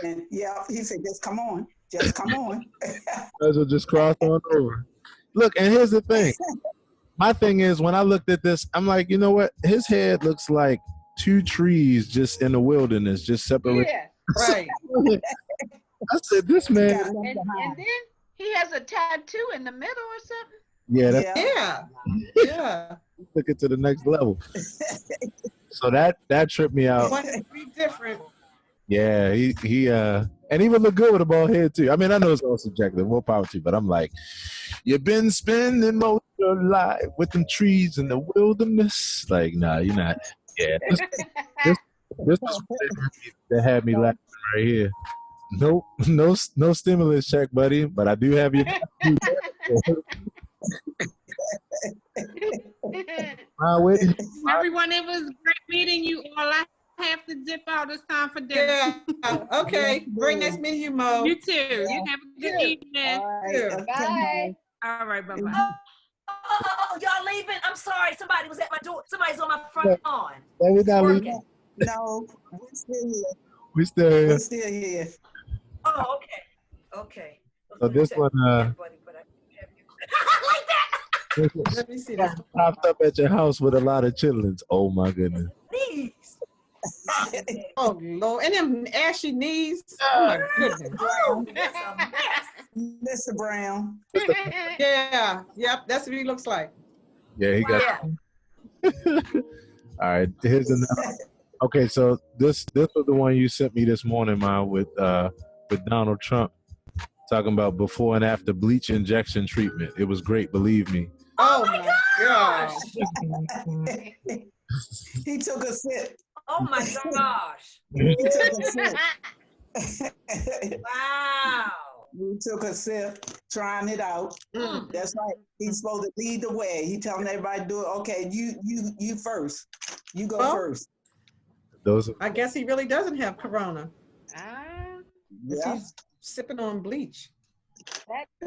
And yeah, he said, just come on. Just come on.
Those will just cross on over. Look, and here's the thing. My thing is, when I looked at this, I'm like, you know what? His head looks like 2 trees just in the wilderness, just separated.
Yeah,
right.
I said, this man.
And then he has a tattoo in the middle or something.
Yeah.
Yeah.
Took it to the next level. So that tripped me out.
Want to be different.
Yeah, he and he would look good with a bald head too. I mean, I know it's all subjective, more power to you, but I'm like, you've been spending most of your life with them trees in the wilderness. Like, nah, you're not. Yeah, this is that had me laughing right here. No stimulus check, buddy, but I do have your.
Everyone, it was great meeting you all. I have to dip out. It's time for dinner.
Yeah. Okay. Bring this menu, Mo.
You too. You have a good evening.
All right.
Bye.
All right. Bye-bye.
Oh, y'all leaving? I'm sorry. Somebody was at my door. Somebody's on my front lawn.
We're not leaving.
No, we're still here.
We're still
here.
Oh, okay.
So this one,
like that.
Let me see that.
Popped up at your house with a lot of chitlins. Oh my goodness.
Please.
Oh Lord, and them ashy knees. Oh my goodness.
Oh, that's a mess.
Mr. Brown.
Yeah. Yep. That's what he looks like.
Yeah, he got. All right. Here's another. Okay, so this was the one you sent me this morning, Ma, with Donald Trump talking about before and after bleach injection treatment. It was great, believe me.
Oh my gosh.
He took a sip.
Oh my gosh.
He took a sip.
Wow.
He took a sip, trying it out. That's right. He's supposed to lead the way. He telling everybody to do it. Okay, you first. You go first.
I guess he really doesn't have corona.
Yeah.
He's sipping on bleach.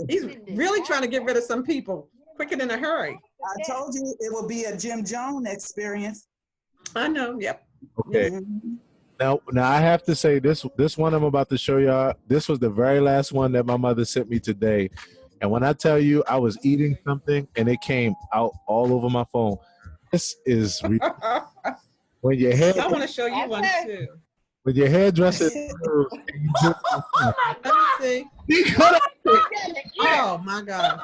He's really trying to get rid of some people quicker than a hurry.
I told you it will be a Jim Jones experience.
I know. Yep.
Okay.
Mhm.
Now I have to say this one I'm about to show y'all. This was the very last one that my mother sent me today, and when I tell you I was eating something and it came out all over my phone. This is when your hair
I want to show you one too.
when your hairdresser.
Oh my
Let me see. Oh my God.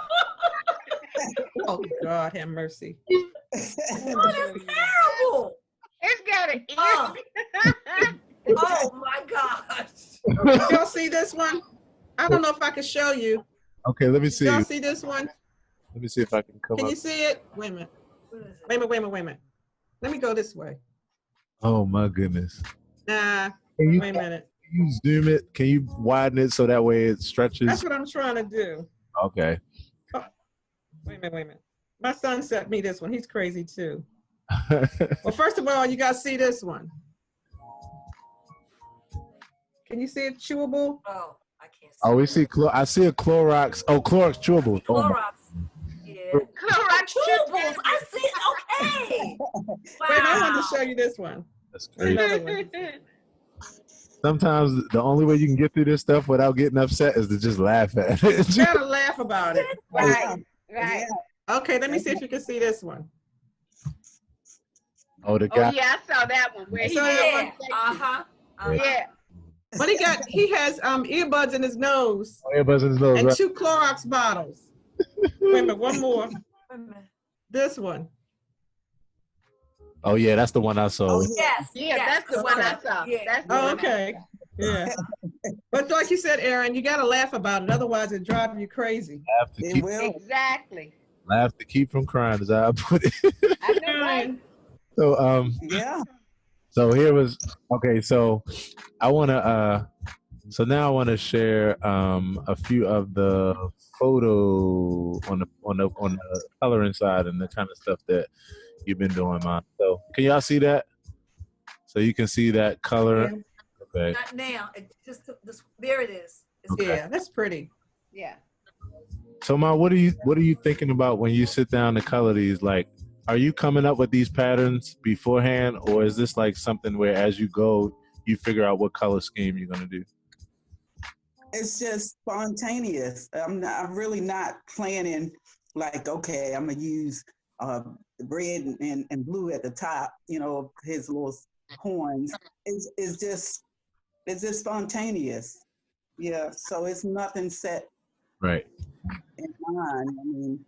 Oh God, have mercy.
God, it's terrible.
It's got an ear.
Oh, oh my gosh.
Y'all see this one? I don't know if I can show you.
Okay, let me see.
Y'all see this one?
Let me see if I can come
Can
up.
you see it? Wait a minute. Wait a minute. Let me go this way.
Oh my goodness.
Nah.
Can you,
Wait a minute.
can you zoom it? Can you widen it so that way it stretches?
That's what I'm trying to do.
Okay.
Oh, wait a minute. My son sent me this one. He's crazy too. Well, first of all, you guys see this one. Can you see it chewable?
Oh, I can't see.
Oh, we see. I see a Clorox. Oh, Clorox chewable. Oh,
Clorox. Yeah.
Clorox
Chewables. I see it. Okay. Wow.
Wait, I wanted to show you this one.
that's
There's
crazy.
another one.
Sometimes the only way you can get through this stuff without getting upset is to just laugh at it.
You gotta laugh about it.
Right. Right.
Okay, let me see if you can see this one.
Oh, the
Oh
guy.
yeah, I saw that one where he
So,
did
Yeah.
one section.
Uh-huh.
Yeah.
But he has earbuds in his nose
Everybody's in his nose,
and
right?
2 Clorox bottles. Wait a minute, one more.
Wait a minute.
This one.
Oh yeah, that's the one I saw.
Oh, yeah.
Yes.
Yeah,
yes.
that's the one I saw.
Yeah.
That's the
Oh,
one.
okay. Yeah. But like you said, Aaron, you gotta laugh about it. Otherwise it drives you crazy.
Laugh to
It
keep,
will.
Exactly.
laugh to keep from crying, as I put it.
I know, right?
So
Yeah.
so here was okay. So I want to so now I want to share a few of the photo on the coloring side and the kind of stuff that you've been doing, man. So can y'all see that? So you can see that color.
Yeah.
Okay.
Not now. It just took this. There it is. It's
Okay.
Yeah, that's pretty.
Yeah.
So Ma, what are you thinking about when you sit down to color these? Like, are you coming up with these patterns beforehand, or is this like something where as you go, you figure out what color scheme you're gonna do?
It's just spontaneous. I'm really not planning like, okay, I'm gonna use red and blue at the top, his little horns. It's just spontaneous. Yeah. So it's nothing set
Right.
in mind. I mean,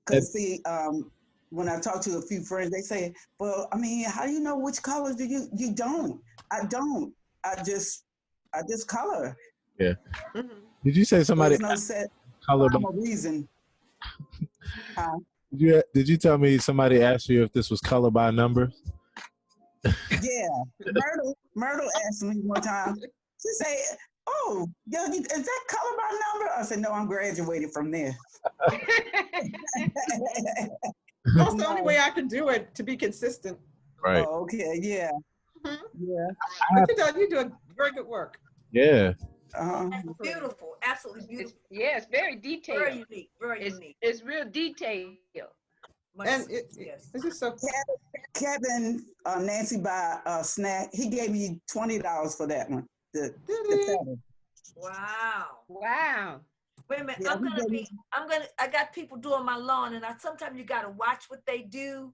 because see, when I talk to a few friends, they say, "Well, I mean, how do you know which colors do you?" You don't. I don't. I just color.
Yeah.
Mhm.
Did you say somebody
There's no set
color?
rhyme or reason.
Did you tell me somebody asked you if this was color by number?
Yeah. Myrtle asked me one time. She said, "Oh, yo, is that color by number?" I said, "No, I'm graduated from there."
That's the only way I could do it to be consistent.
Right.
Oh, okay. Yeah.
Mhm.
Yeah.
But you do a very good work.
Yeah.
That's beautiful. Absolutely beautiful.
Yeah, it's very detailed.
Very unique. Very unique.
It's real detailed.
Much
And
sense,
it's
yes.
just so
Kevin, Nancy buy a snack. He gave me $20 for that one. The pattern.
Wow.
Wow.
Wait a minute.
Yeah,
I got people doing my lawn, and sometimes you gotta watch what they do.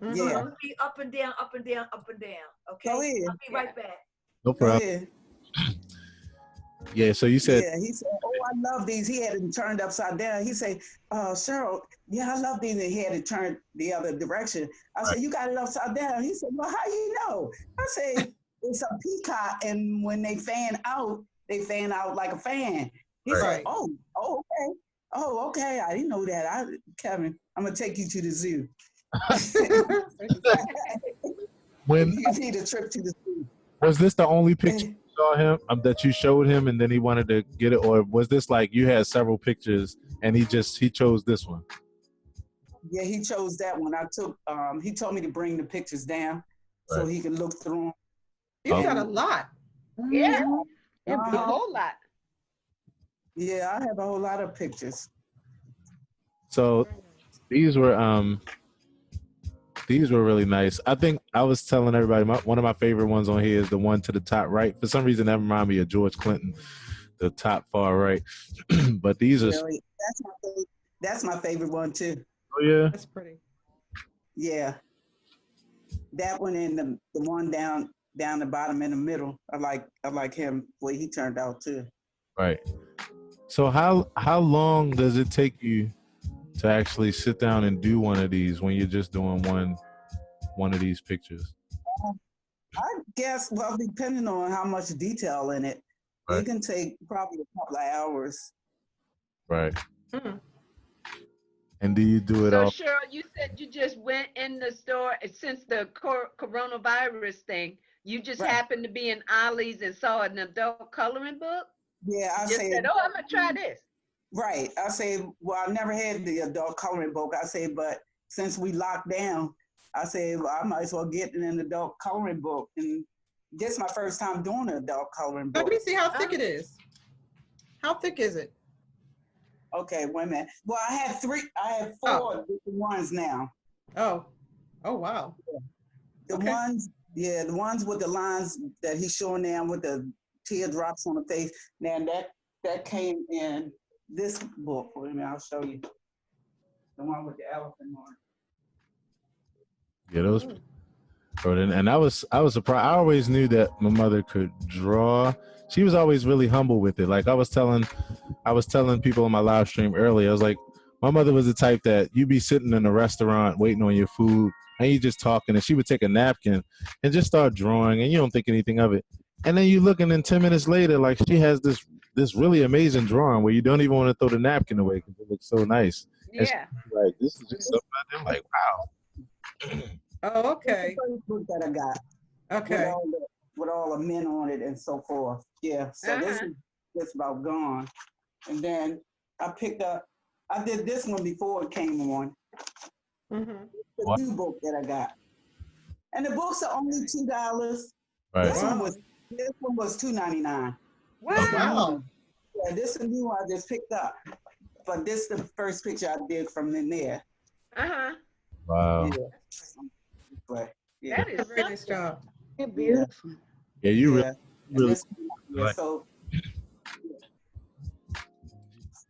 Mhm.
Yeah.
It'll be up and down, up and down, up and down. Okay.
Go ahead.
I'll be right back.
No
Go
problem.
ahead.
Yeah. So you said.
Yeah, he said, "Oh, I love these." He had them turned upside down. He said, "Cheryl, yeah, I love these." And he had it turned the other direction. I said, "You got it upside down." He said, "Well, how you know?" I said, "It's a peacock, and when they fan out like a fan." He said,
Right.
"Oh, okay. Oh, okay. I didn't know that." Kevin, I'm gonna take you to the zoo.
When
You need a trip to the zoo.
was this the only picture you saw him that you showed him, and then he wanted to get it, or was this like you had several pictures and he chose this one?
Yeah, he chose that one. I took. He told me to bring the pictures down so he could look through them.
You got a lot.
Yeah. A
Uh-huh.
whole lot.
Yeah, I have a whole lot of pictures.
So these were These were really nice. I think I was telling everybody one of my favorite ones on here is the one to the top right. For some reason, that reminded me of George Clinton, the top far right. But these are
Really, that's my favorite one too.
Oh yeah,
That's pretty.
Yeah, that one and the one down the bottom in the middle. I like him the way he turned out too.
right. So how long does it take you to actually sit down and do one of these when you're just doing one of these pictures?
I guess, well, depending on how much detail in it,
Right.
it can take probably a couple of hours.
Right.
Mm.
And do you do it
So
all?
Cheryl, you said you just went in the store since the coronavirus thing. You just
Right.
happened to be in Ollie's and saw an adult coloring book.
Yeah, I
Just
say,
said, "Oh, I'm gonna try this."
right. I say, well, I never had the adult coloring book. I say, but since we locked down, I say, well, I might as well get an adult coloring book. And this is my first time doing an adult coloring book.
Let me see how thick it is. How thick is it?
Okay, wait a minute. Well, I have four different ones now.
Oh wow.
The ones with the lines that he's showing now with the teardrops on the face. Now that came in this book. Wait a minute, I'll show you. The one with the elephant on it.
Yeah, those. And I was surprised. I always knew that my mother could draw. She was always really humble with it. Like I was telling people on my live stream earlier, I was like, my mother was the type that you'd be sitting in a restaurant waiting on your food and you just talking, and she would take a napkin and just start drawing, and you don't think anything of it. And then you look, and then 10 minutes later, like she has this really amazing drawing where you don't even want to throw the napkin away because it looks so nice.
Yeah.
Like this is just so fun. I'm like, wow.
Oh, okay.
That's the first book that I got.
Okay.
With all the men on it and so forth. Yeah. So this is just about gone. And then I did this one before it came on.
Mm-hmm.
The new book that I got. And the books are only $2.
Right.
This one was $2.99.
Wow.
Yeah, this is a new one I just picked up. But this is the first picture I did from in there.
Wow.
Yeah. But yeah.
That is
A very nice job.
They're beautiful.
Yeah, you
Yeah.
really
Yeah, so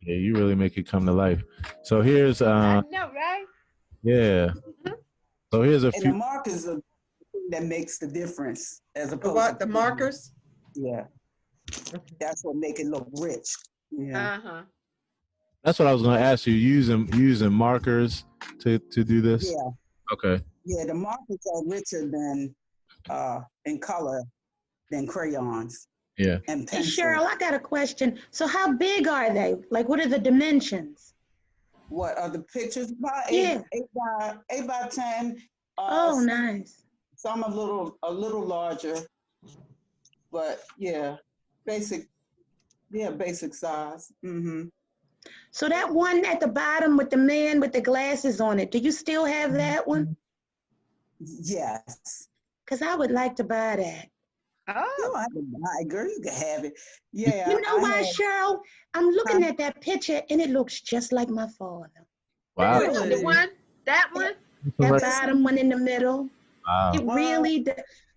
yeah, you really make it come to life. So here's
I know, right?
yeah. So here's a
and the
few.
markers are the thing that makes the difference as
The
opposed
what?
to
The markers?
Yeah. That's what make it look rich. Yeah.
That's what I was going to ask you. Using markers to do this.
Yeah.
Okay.
Yeah, the markers are richer than in color than crayons.
Yeah.
And
Hey,
pencils.
Cheryl, I got a question. So how big are they? Like, what are the dimensions?
What are the pictures? About
Yeah.
8 by 10.
Oh, nice.
Some a little larger, but yeah, basic size. Mm-hmm.
So that one at the bottom with the man with the glasses on it, do you still have that one?
Yes.
Because I would like to buy that.
You don't have to buy it, girl. You can have it. Yeah.
You know why, Cheryl? I'm looking at that picture and it looks just like my father.
Wow.
The one, that one.
That bottom one in the middle.
Wow.
It really does.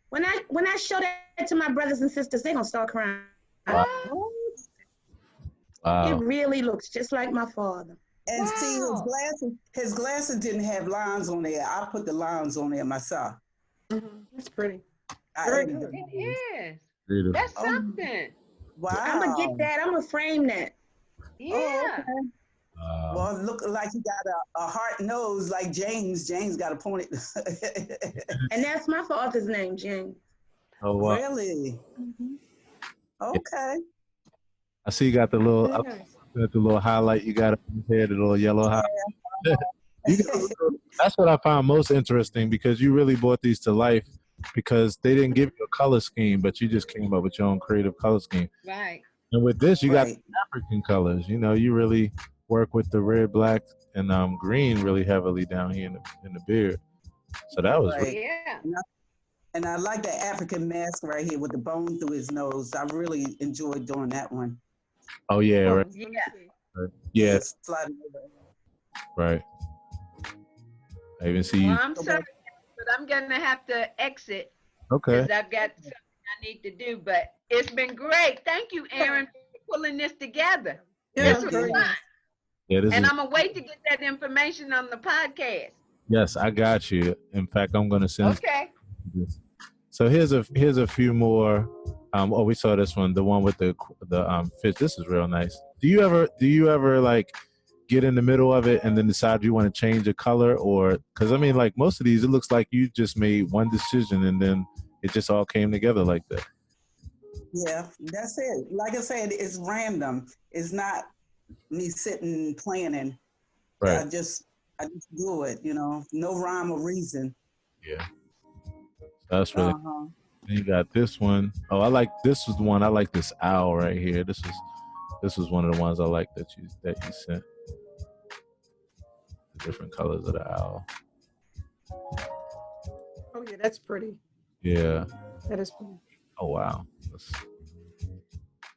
When I show that to my brothers and sisters, they're gonna start crying.
Wow.
It really looks just like my father.
And see, his glasses didn't have lines on there. I put the lines on there myself.
That's pretty.
Very
good. It is.
Beautiful.
That's something.
Wow.
I'm gonna get that. I'm gonna frame that.
Yeah.
Oh, okay. Well, look like he got a heart nose like James. James got a pointed.
And that's my father's name, James.
Oh wow.
Really? Okay.
I see you got the little highlight you got up in your head, the little yellow highlight. That's what I found most interesting, because you really brought these to life, because they didn't give you a color scheme, but you just came up with your own creative color scheme.
Right.
And with this, you got African colors. You know, you really work with the red, black, and green really heavily down here in the beard. So that was
And I like the African mask right here with the bone through his nose. I really enjoyed doing that one.
Oh yeah, right. Yeah.
Sliding over.
Right. I even see you.
Well, I'm sorry but I'm gonna have to exit
Okay.
because I've got something I need to do. But it's been great. Thank you, Aaron, for pulling this together.
Yeah,
This was
very
fun.
nice.
Yeah, this
And
is.
I'm gonna wait to get that information on the podcast.
Yes, I got you. In fact, I'm gonna send.
Okay.
This. So here's a few more. Oh, we saw this one, the one with the fish. This is real nice. Do you ever like get in the middle of it and then decide you want to change the color, or because I mean, like most of these, it looks like you just made one decision and then it just all came together like that.
Yeah, that's it. Like I said, it's random. It's not me sitting planning.
Right.
I just do it. No rhyme or reason.
Yeah. That's really. Then you got this one. Oh, I like this. Was the one I like. This owl right here. This was one of the ones I like that you sent. The different colors of the owl.
Oh yeah, that's pretty.
Yeah.
That is pretty.
Oh wow.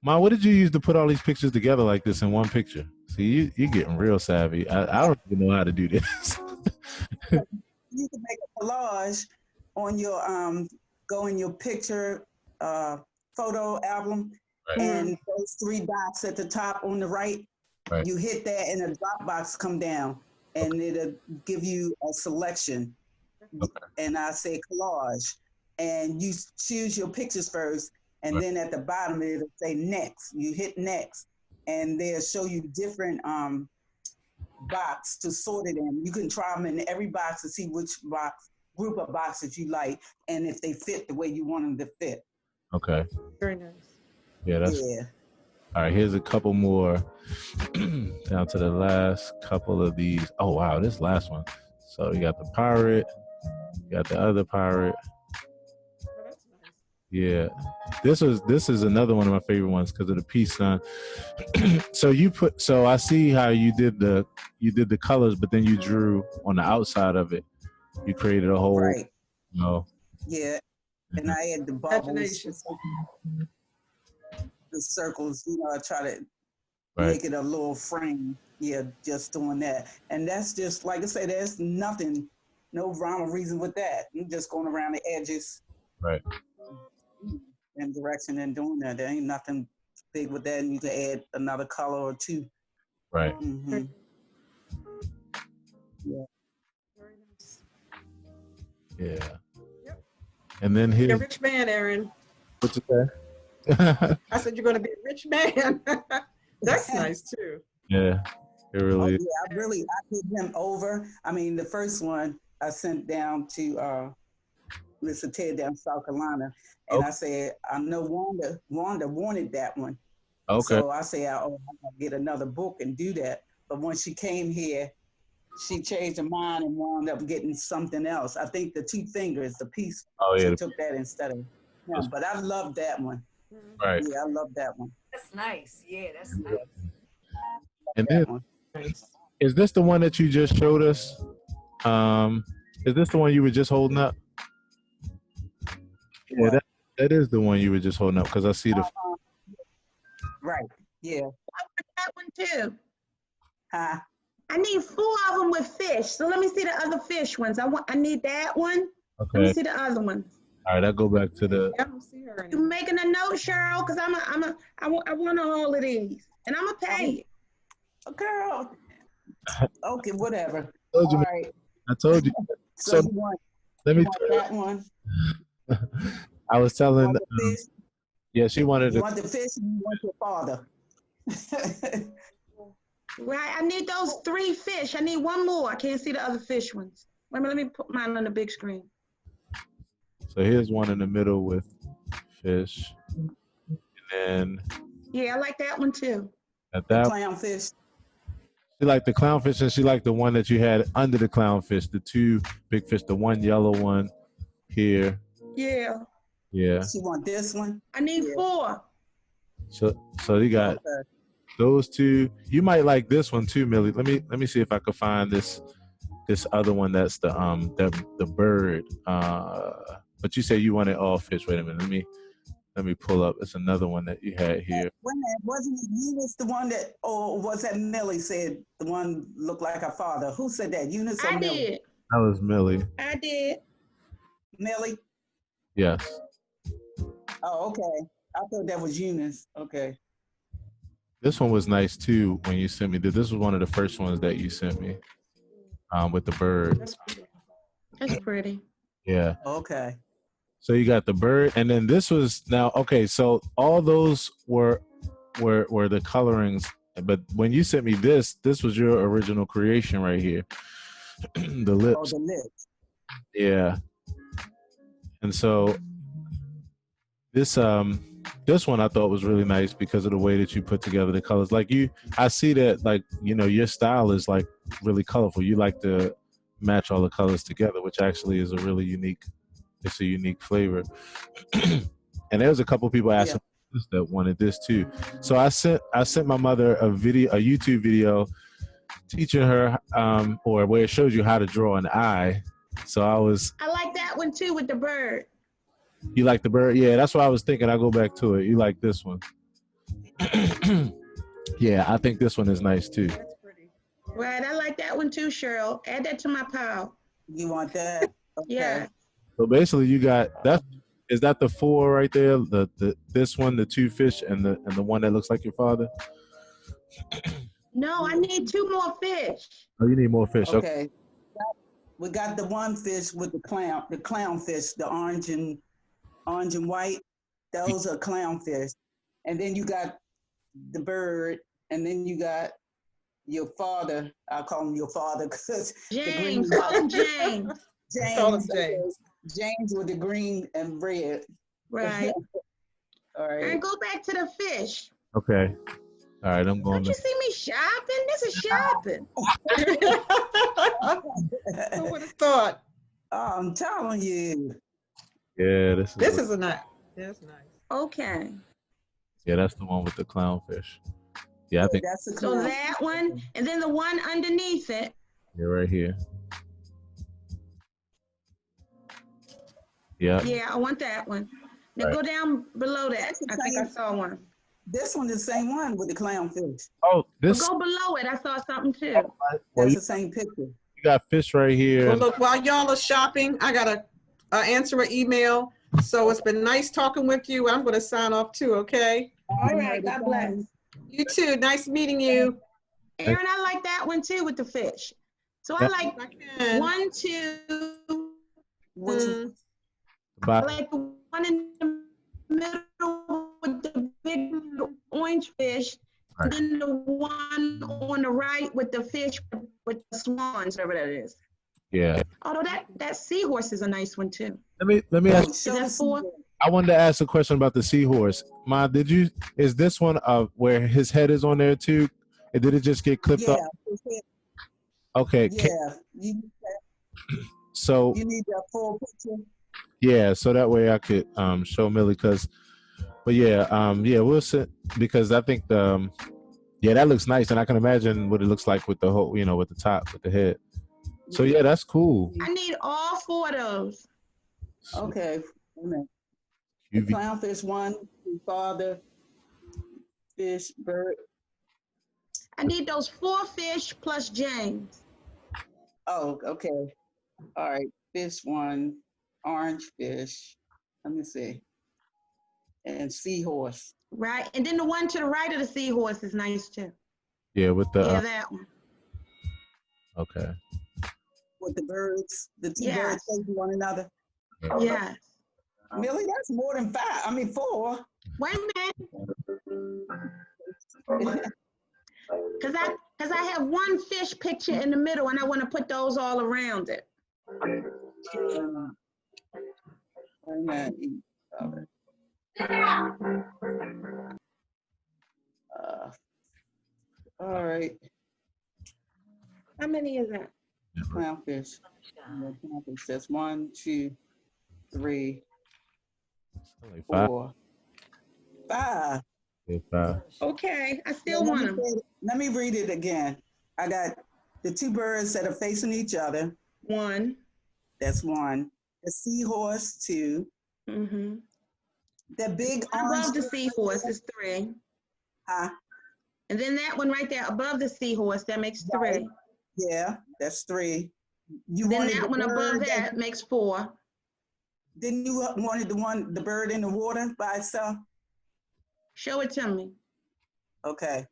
Ma, what did you use to put all these pictures together like this in one picture? See, you're getting real savvy. I don't even know how to do this.
You can make a collage on your go in your picture photo album,
Right.
and those 3 dots at the top on the right.
Right.
You hit that, and a drop box come down, and it'll give you a selection.
Okay.
And I say collage, and you choose your pictures first, and
Right.
then at the bottom it'll say next. You hit next, and they'll show you different box to sort it in. You can try them in every box to see which group of boxes you like, and if they fit the way you want them to fit.
Okay.
Very nice.
Yeah, that's.
Yeah.
All right, here's a couple more. Down to the last couple of these. Oh wow, this last one. So you got the pirate, you got the other pirate.
Oh, that's nice.
Yeah, this is another one of my favorite ones because of the peace sign. So I see how you did the colors, but then you drew on the outside of it. You created a whole.
Right.
Yeah.
And I had the bubbles,
Imagination.
the circles. I try to
Right.
make it a little frame. Yeah, just doing that. And that's just, like I say, there's nothing, no rhyme or reason with that. You're just going around the edges.
Right.
And direction and doing that. There ain't nothing big with that. And you can add another color or 2.
Right.
Mm-hmm. Yeah.
Very nice.
Yeah.
Yep.
And then
You're a
here's
rich man, Aaron.
what you say.
I said you're going to be a rich man. That's nice too.
Yeah, it really is.
Yeah, I put them over. I mean, the first one I sent down to Mr. Ted down in South Carolina, and I said, I know Wanda wanted that one.
Okay.
So I said, I'm gonna get another book and do that. But when she came here, she changed her mind and wound up getting something else. I think the 2 fingers, the piece.
Oh yeah.
She took that instead of him. But I love that one.
Right.
Yeah, I love that one.
That's nice. Yeah, that's nice.
And
That
then,
one.
is this the one that you just showed us? Is this the one you were just holding up? Yeah, that is the one you were just holding up because I see the.
Right. Yeah.
That one too.
Huh?
I need 4 of them with fish. So let me see the other fish ones. I need that one. Let me
Okay.
see the other ones.
All right, I'll go back to the.
I don't see her
You
anymore.
making a note, Cheryl? Because I want all of these, and I'm gonna pay you.
Girl. Okay, whatever.
Told you,
All right.
I told you.
So
So
you want
let me.
that one?
I was telling.
Want the fish?
Yeah, she wanted
You
to.
want the fish and you want your father?
Right. I need those 3 fish. I need one more. I can't see the other fish ones. Wait a minute, let me put mine on the big screen.
So here's one in the middle with fish, and then
Yeah, I like that one too.
at that
Clownfish.
she liked the clownfish, and she liked the one that you had under the clownfish, the 2 big fish, the one yellow one here.
Yeah.
Yeah.
She want this one?
I need 4.
So you got
Okay.
those 2. You might like this one too, Millie. Let me see if I could find this other one that's the bird. But you say you wanted all fish. Wait a minute. Let me pull up. It's another one that you had here.
Wasn't it Eunice the one that, or was that Millie said the one looked like her father? Who said that? Eunice or
I
Millie?
did.
That was Millie.
I did.
Millie?
Yes.
Oh, okay. I thought that was Eunice. Okay.
This one was nice too when you sent me. This was one of the first ones that you sent me, with the bird.
That's pretty.
Yeah.
Okay.
So you got the bird, and then this was now okay. So all those were the colorings, but when you sent me this was your original creation right here. The lips.
Oh, the lips.
Yeah. And so this one I thought was really nice because of the way that you put together the colors. Like I see that, like, you know, your style is like really colorful. You like to match all the colors together, which actually is a unique flavor. And there was a couple people asking that wanted this too. So I sent my mother a YouTube video teaching her, or where it shows you how to draw an eye. So I
like that one too with the bird.
You like the bird? Yeah, that's what I was thinking. I'll go back to it. You like this one? Yeah, I think this one is nice too.
That's pretty. Right, I like that one too, Cheryl. Add that to my pile.
You want that? Okay.
Yeah.
So basically, you got that. Is that the 4 right there? This one, the 2 fish, and the one that looks like your father?
No, I need 2 more fish.
Oh, you need more fish.
Okay. We got the one fish with the clownfish, the orange and white. Those are clownfish. And then you got the bird, and then you got your father. I'll call him your father because
James. Call him James.
James with the green and red.
Right.
All right.
And go back to the fish.
Okay. All right, I'm going.
Don't you see me shopping? This is shopping.
Who would have thought?
Oh, I'm telling you.
Yeah, this
is a nice. That's nice.
Okay.
Yeah, that's the one with the clownfish. Yeah, I think
that's the
so. That one, and then the one underneath it.
Yeah, right here. Yeah.
Yeah, I want that one. Now go down below that. I think I saw one.
This one is the same one with the clownfish.
Oh, this.
Go below it. I saw something too.
That's the same picture.
You got fish right here.
Well, look, while y'all are shopping, I gotta answer an email. So it's been nice talking with you. I'm gonna sign off too. Okay.
All right. God bless.
You too. Nice meeting you.
Aaron, I like that one too with the fish. So I like 1, 2. I like the one in the middle with the big orange fish, and then the one on the right with the fish with the swans, whatever that is.
Yeah.
Although that seahorse is a nice one too.
Let me ask.
Is that 4?
I wanted to ask a question about the seahorse. Ma, is this one where his head is on there too? And did it just get clipped up? Okay.
Yeah.
So
you need that full picture.
Yeah, so that way I could show Millie, we'll sit, because I think that looks nice, and I can imagine what it looks like with the whole, with the top, with the head. So yeah, that's cool.
I need all 4 of those.
Okay. The clownfish one, father, fish, bird.
I need those 4 fish plus James.
Oh, okay. All right. Fish one, orange fish. Let me see. And seahorse.
Right. And then the one to the right of the seahorse is nice too.
Yeah, with the
that one.
Okay.
With the birds, the 2 birds facing one another.
Yes.
Millie, that's more than 5. 4.
Wait a minute. Because I have one fish picture in the middle, and I want to put those all around it.
All right.
How many is that?
Clownfish. That's 1, 2, 3, 4, 5.
Okay, I still want them.
Let me read it again. I got the 2 birds that are facing each other.
1.
That's 1. The seahorse, 2.
Mm-hmm.
The big
above the seahorse is 3.
Huh?
And then that one right there above the seahorse, that makes 3.
Yeah, that's 3.
Then that one above that makes 4.
Didn't you wanted the bird in the water by itself?
Show it to me.
Okay.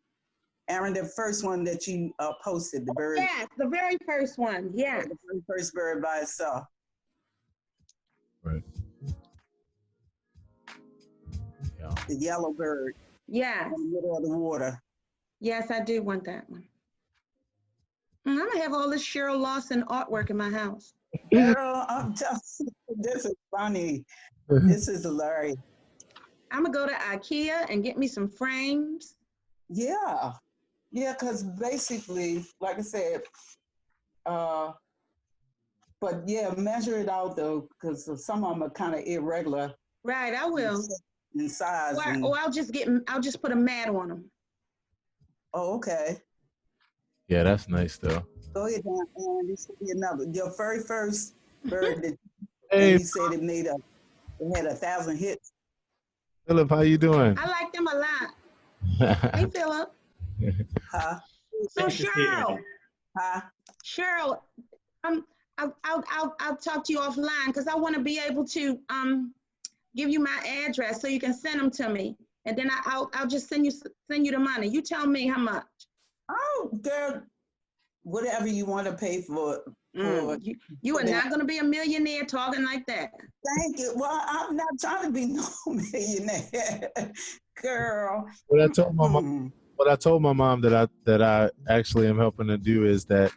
Aaron, the first one that you posted, the bird.
Yes, the very first one. Yes.
The very first bird by itself.
Right. Yeah.
The yellow bird
Yes.
in the middle of the water.
Yes, I do want that one. I'm gonna have all this Cheryl Lawson artwork in my house.
Girl, I'm telling you, this is funny. This is hilarious.
I'm gonna go to IKEA and get me some frames.
Yeah. Yeah, because basically, like I said, but yeah, measure it out though, because some of them are kind of irregular.
Right, I will.
In size.
Or I'll just put a mat on them.
Oh, okay.
Yeah, that's nice though.
Go ahead, Aaron. This will be another. Your very first bird that
Hey,
you said it had 1,000 hits.
Philip, how you doing?
I like them a lot. Hey, Philip.
Huh?
So Cheryl.
Huh?
Cheryl, I'll talk to you offline because I want to be able to give you my address so you can send them to me, and then I'll just send you the money. You tell me how much.
Oh, girl, whatever you want to pay for.
You are not going to be a millionaire talking like that.
Thank you. Well, I'm not trying to be no millionaire, girl.
What I told my mom that I actually am helping to do is that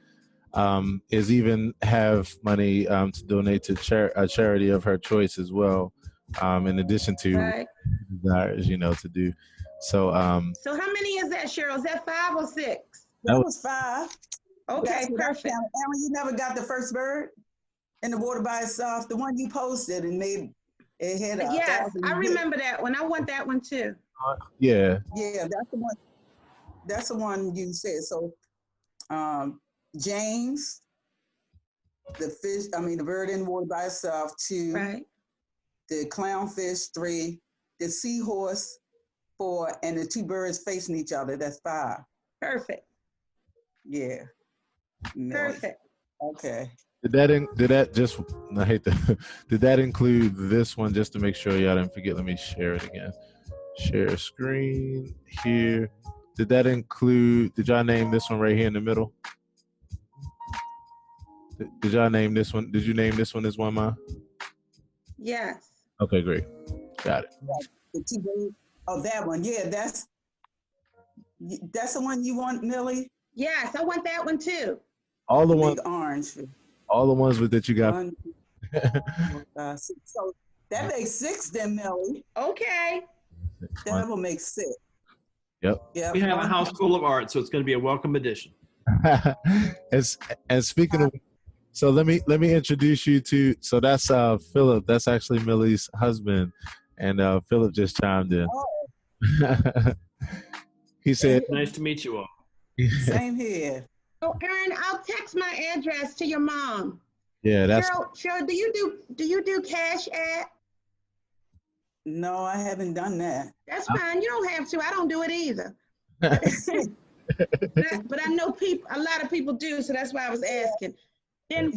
is even have money to donate to a charity of her choice as well, in addition to desires, to do. So
so how many is that, Cheryl? Is that 5 or 6?
That was 5.
Okay, perfect.
Aaron, you never got the first bird in the water by itself, the one you posted and made it had a
yes, I remember that one. I want that one too.
Yeah.
Yeah, that's the one. That's the one you said. So, James, the bird in the water by itself, 2.
Right.
The clownfish, 3. The seahorse, 4, and the 2 birds facing each other. That's 5.
Perfect.
Yeah.
Perfect.
Okay.
Did that include this one just to make sure y'all didn't forget? Let me share it again. Share screen here. Did y'all name this one right here in the middle? Did y'all name this one? Did you name this one as one, Ma?
Yes.
Okay, great. Got it.
The 2 birds. Oh, that one. Yeah, that's the one you want, Millie?
Yes, I want that one too.
All the ones.
Orange.
All the ones that you got.
1, 6. So that makes 6 then, Millie.
Okay.
That will make 6.
Yep.
Yeah.
We have a house full of art, so it's going to be a welcome addition.
and speaking of, so let me introduce you to. So that's Philip. That's actually Millie's husband, and Philip just chimed in.
Oh.
He said,
"Nice to meet you all."
Same here.
Oh, Aaron, I'll text my address to your mom.
Yeah, that's
Cheryl, do you do Cash App?
No, I haven't done that.
That's fine. You don't have to. I don't do it either. but I know a lot of people do, so that's why I was asking. Then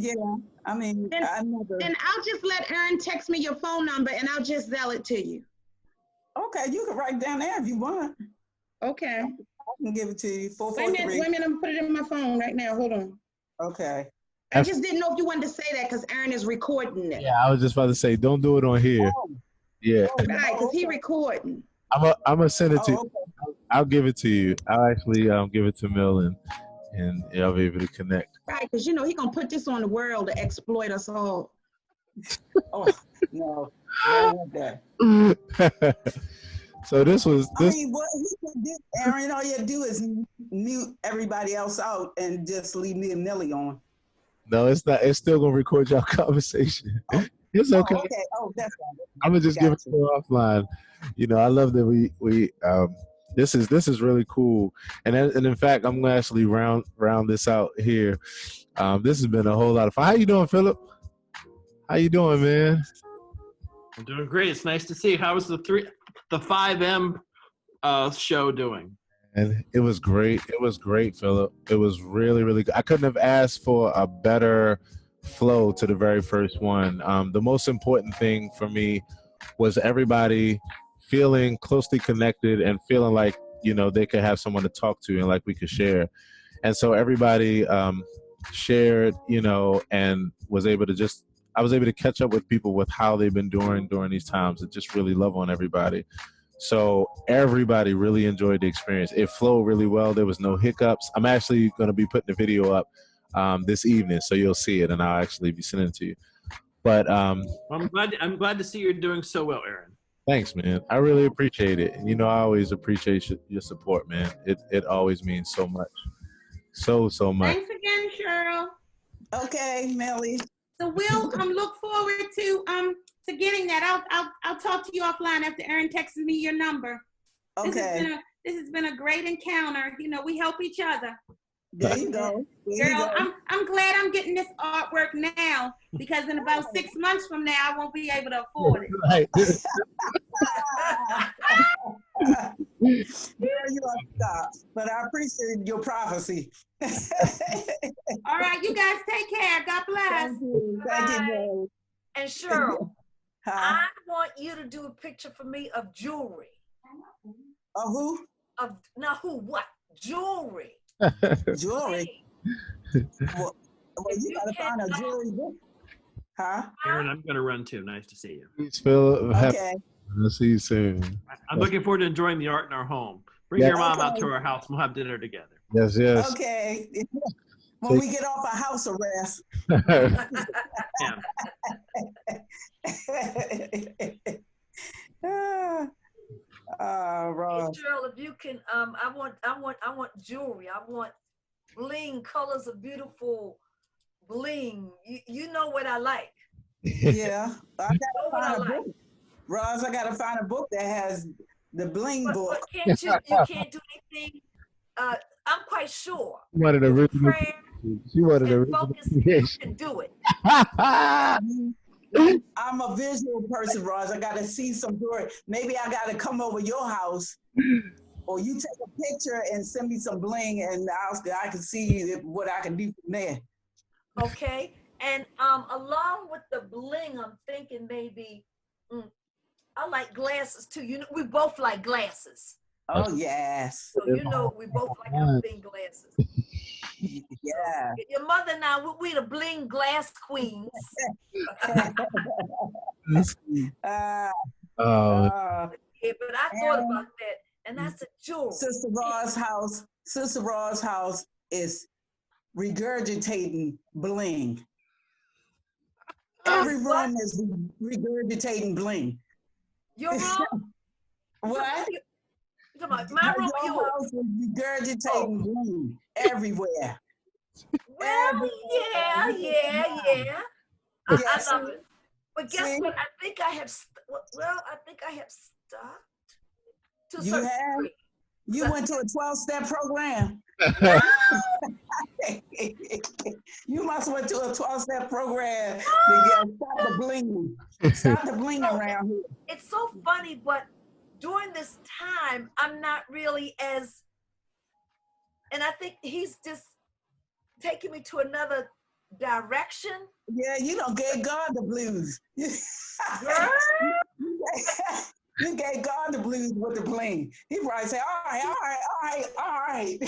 I mean,
then I'll just let Aaron text me your phone number and I'll just Zelle it to you.
Okay, you can write down there if you want.
Okay.
I can give it to you. 443.
Wait a minute, I'm gonna put it in my phone right now. Hold on.
Okay.
I just didn't know if you wanted to say that because Aaron is recording it.
Yeah, I was just about to say, don't do it on here.
Oh.
Yeah.
Right, because he recording.
I'm gonna send it to you.
Okay.
I'll give it to you. I'll actually give it to Mel and y'all be able to connect.
Right, because he's gonna put this on the world to exploit us all.
Oh no, I don't want that.
So this was this.
I mean, what he can do, Aaron, all you do is mute everybody else out and just leave me and Millie on.
No, it's not. It's still gonna record y'all conversation.
Oh.
It's okay.
Oh, okay. Oh, that's fine.
I'm gonna just give it to you offline. I love that we this is really cool. And in fact, I'm gonna actually round this out here. This has been a whole lot of fun. How you doing, Philip? How you doing, man?
I'm doing great. It's nice to see you. How was the 5M show doing?
And it was great. It was great, Philip. It was really, really good. I couldn't have asked for a better flow to the very first one. The most important thing for me was everybody feeling closely connected and feeling like, they could have someone to talk to and like we could share. And so everybody shared, and I was able to catch up with people with how they've been doing during these times and just really love on everybody. So everybody really enjoyed the experience. It flowed really well. There was no hiccups. I'm actually going to be putting the video up this evening, so you'll see it, and I'll actually be sending it to you. But
I'm glad to see you're doing so well, Aaron.
Thanks, man. I really appreciate it. And I always appreciate your support, man. It always means so much. So much.
Thanks again, Cheryl.
Okay, Melly.
So we'll look forward to getting that. I'll talk to you offline after Aaron texts me your number.
Okay.
This has been a great encounter. We help each other.
There you go.
Girl, I'm glad I'm getting this artwork now, because in about 6 months from now, I won't be able to afford it.
Right.
Girl, you are stop. But I appreciate your prophecy.
All right, you guys take care. God bless.
Thank you. Thank you, Mary.
And Cheryl, I want you to do a picture for me of jewelry.
Of who?
What? Jewelry.
Jewelry. Well, you gotta find a jewelry book. Huh?
Aaron, I'm going to run too. Nice to see you.
Thanks, Phil.
Okay.
I'll see you soon.
I'm looking forward to enjoying the art in our home. Bring your mom out to our house. We'll have dinner together.
Yes.
Okay. When we get off our house arrest. Ross.
Cheryl, if you can, I want jewelry. I want bling, colors of beautiful bling. You know what I like.
Yeah, I gotta find a book. Roz, I gotta find a book that has the bling book.
But can't you can't do anything. I'm quite sure.
She wanted a original. She wanted a
focus. You can do it.
I'm a visual person, Roz. I gotta see some jewelry. Maybe I gotta come over your house, or you take a picture and send me some bling, and I can see what I can do from there.
Okay, and along with the bling, I'm thinking maybe I like glasses too. We both like glasses.
Oh yes.
So we both like our bling glasses.
Yeah.
Your mother and I, we the bling glass queens.
Yeah,
but I thought about that, and that's a jewelry.
Sister Raw's house is regurgitating bling. Every room is regurgitating bling.
Your room?
What?
My room,
your house is regurgitating bling everywhere.
Well, yeah. I love it. But guess what? I think I have. I think I have stopped.
You have? You went to a 12-step program. You must went to a 12-step program to stop the bling. Stop the bling around here.
It's so funny, but during this time, I'm not really as. And I think he's just taking me to another direction.
Yeah, you don't give God the blues.
Girl?
You gave God the blues with the bling. He probably said, all right.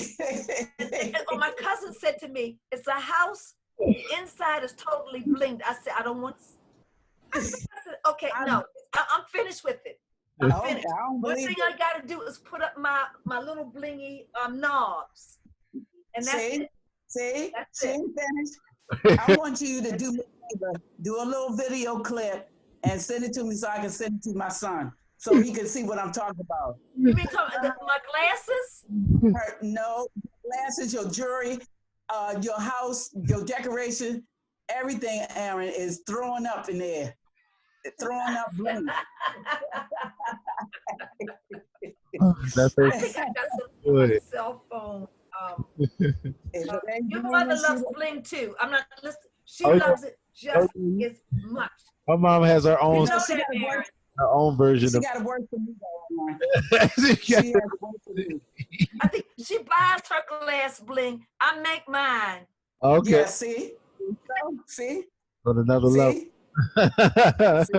And my cousin said to me, it's a house, the inside is totally blinged. I said, I don't want. I said, okay, no, I'm finished with it. I'm finished. One thing I got to do is put up my little blingy knobs. And that's it.
See, she ain't finished. I want you to do me a favor, do a little video clip and send it to me so I can send it to my son so he can see what I'm talking about.
You mean my glasses?
No, glasses, your jewelry, your house, your decoration, everything, Aaron, is throwing up in there. Throwing up bling.
That's
I think I got something on my cell phone. Your mother loves bling too. I'm not listening. She loves it just as much.
My mom has her own,
her
own version.
She got to work for me. She has to work for me.
I think she buys her glass bling. I make mine.
Okay.
Yeah, see? See?
On another level.
See? That's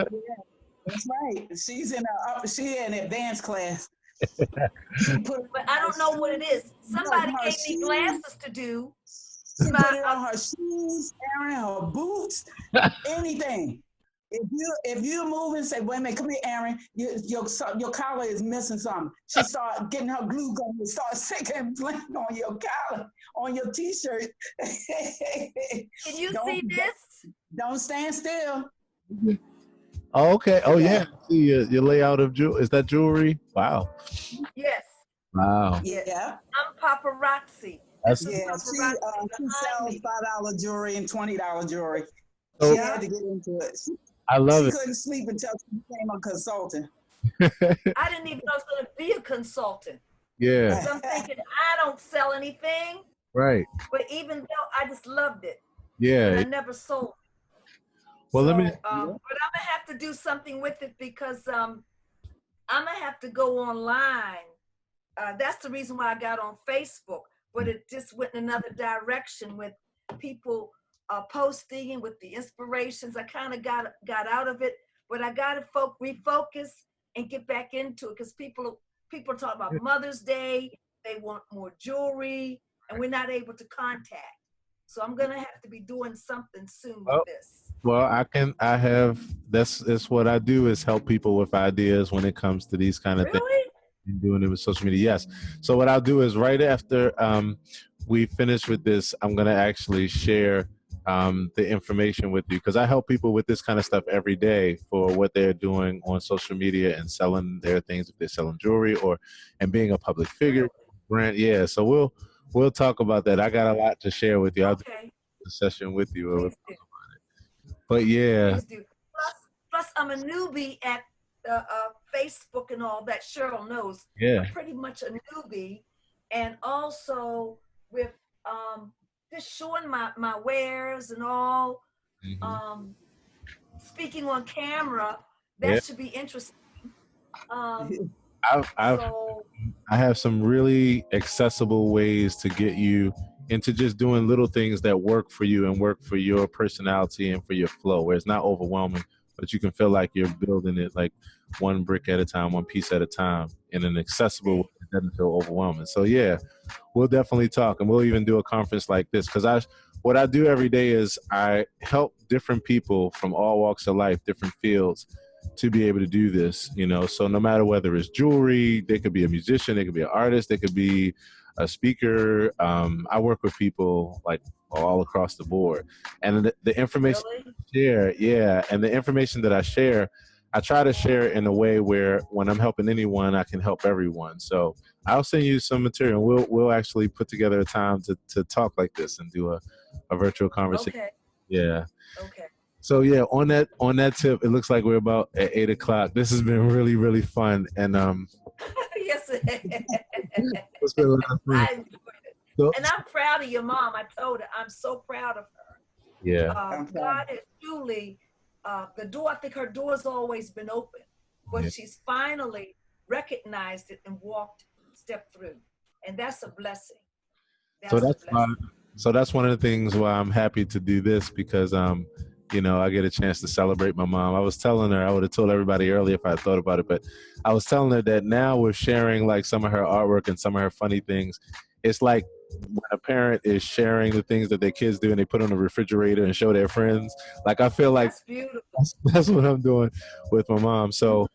right. She's in advanced class. She put
But I don't know what it is. Somebody gave me glasses to do.
She put it on her shoes, Aaron, her boots, anything. If you're moving, say, wait a minute, come here, Aaron. Your collar is missing something. She started getting her glue gun and started sticking blank on your collar, on your t-shirt.
Can you see this?
Don't stand still.
Oh, okay. Oh, yeah. See your layout of jewelry. Is that jewelry? Wow.
Yes.
Wow.
Yeah.
I'm paparazzi.
She sells $5 jewelry and $20 jewelry.
So,
she had to get into it.
I love it.
She couldn't sleep until she became a consultant.
I didn't even know I was going to be a consultant.
Yeah.
Because I'm thinking, I don't sell anything.
Right.
But even though I just loved it.
Yeah.
I never sold.
Well, let me.
But I'm going to have to do something with it because I'm going to have to go online. That's the reason why I got on Facebook. But it just went in another direction with people posting and with the inspirations. I kind of got out of it, but I got to refocus and get back into it because people talk about Mother's Day. They want more jewelry, and we're not able to contact. So I'm gonna have to be doing something soon with this.
Well, that's what I do is help people with ideas when it comes to these kind of things. And doing it with social media. Yes. So what I'll do is right after we finish with this, I'm going to actually share the information with you because I help people with this kind of stuff every day for what they're doing on social media and selling their things, if they're selling jewelry and being a public figure. Brand. Yeah. So we'll talk about that. I got a lot to share with you. I'll do a session with you. But yeah.
Plus, I'm a newbie at Facebook and all that. Cheryl knows.
Yeah.
I'm pretty much a newbie, and also with just showing my wares and all.
Mm-hmm.
Speaking on camera, that should be interesting.
I have some really accessible ways to get you into just doing little things that work for you and work for your personality and for your flow, where it's not overwhelming, but you can feel like you're building it like one brick at a time, one piece at a time in an accessible way that doesn't feel overwhelming. So yeah, we'll definitely talk, and we'll even do a conference like this because what I do every day is I help different people from all walks of life, different fields, to be able to do this, so no matter whether it's jewelry, they could be a musician, they could be an artist, they could be a speaker. I work with people like all across the board, and the information and the information that I share, I try to share it in a way where when I'm helping anyone, I can help everyone. So I'll send you some material. We'll actually put together a time to talk like this and do a virtual conversation.
Okay.
Yeah.
Okay.
So yeah, on that tip, it looks like we're about at 8:00. This has been really, really fun, and
yes,
it's been a lot of fun.
I enjoyed it. So, and I'm proud of your mom. I told her I'm so proud of her.
Yeah.
God has truly the door. I think her door's always been open, but she's finally recognized it and stepped through, and that's a blessing.
So that's one of the things why I'm happy to do this because I get a chance to celebrate my mom. I was telling her, I would have told everybody earlier if I had thought about it, but I was telling her that now we're sharing like some of her artwork and some of her funny things. It's like when a parent is sharing the things that their kids do and they put on the refrigerator and show their friends. Like I feel like
that's beautiful.
That's what I'm doing with my mom. So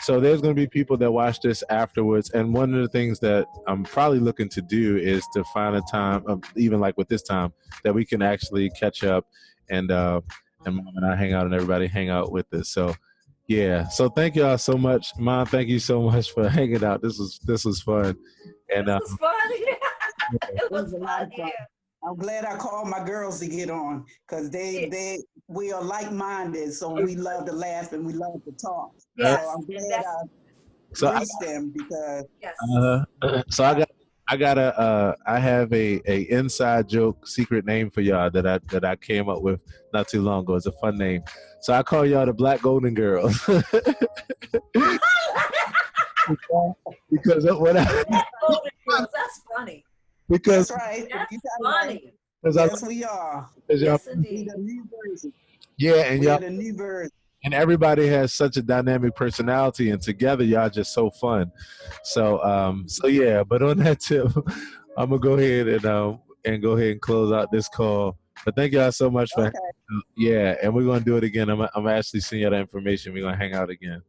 there's going to be people that watch this afterwards. And one of the things that I'm probably looking to do is to find a time, even like with this time, that we can actually catch up and Mom and I hang out and everybody hang out with us. So yeah. So thank y'all so much. Mom, thank you so much for hanging out. This was fun. And
this was fun. It was fun. Yeah.
I'm glad I called my girls to get on because we are like-minded, so we love to laugh and we love to talk.
Yes.
So I'm glad I reached them because.
Yes.
So I have a inside joke secret name for y'all that I came up with not too long ago. It's a fun name. So I call y'all the Black Golden Girls. Because
Black Golden Girls, that's funny.
Because
that's funny.
Yes, we are.
Yes,
We're
indeed.
the new version.
Yeah, and
We're
y'all,
the new version.
and everybody has such a dynamic personality, and together y'all just so fun. So yeah. But on that tip, I'm gonna go ahead and close out this call. But thank y'all so much for yeah, and we're gonna do it again. I'm actually sending you the information. We're gonna hang out again.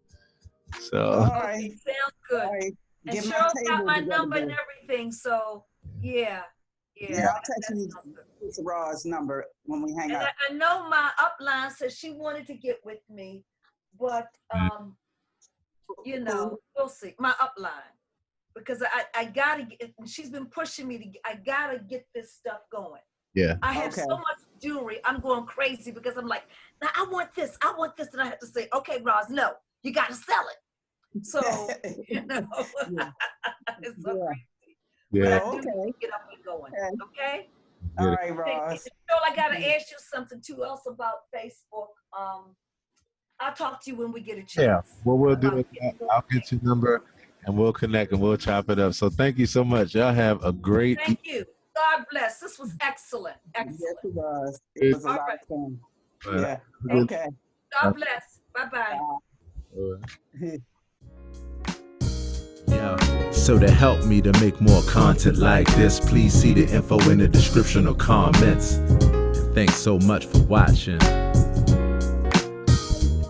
So
All right.
Okay, sounds good.
All right.
And
Get my
Cheryl got
table
my
together,
number and
babe.
everything, so yeah.
Yeah, I'll text you Raw's number when we hang
And
out.
I know my upline said she wanted to get with me, but you know, we'll see. My upline, because I gotta get. She's been pushing me to. I gotta get this stuff going.
yeah.
I have so much jewelry. I'm going crazy because I'm like, now I want this, and I have to say, okay, Roz, no, you got to sell it. So you know, it's so crazy.
Yeah.
But I do need to get up and going. Okay.
All right, Roz.
So I gotta ask you something too else about Facebook. I'll talk to you when we get a chance.
Yeah. What we'll do is I'll get your number and we'll connect and we'll chop it up. So thank you so much. Y'all have a great.
Thank you. God bless. This was excellent. Excellent.
Yes, it was. It was a lot of fun. Yeah. Okay.
God bless. Bye-bye.
Yeah. So to help me to make more content like this, please see the info in the description or comments. Thanks so much for watching.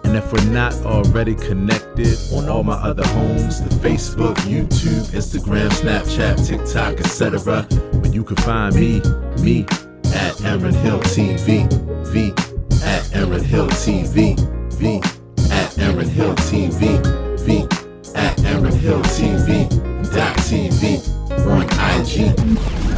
And if we're not already connected on all my other homes, the Facebook, YouTube, Instagram, Snapchat, TikTok, etc., where you can find me at Aaron Hill TV, V at Aaron Hill TV, V at Aaron Hill TV, V at Aaron Hill TV, .TV on IG.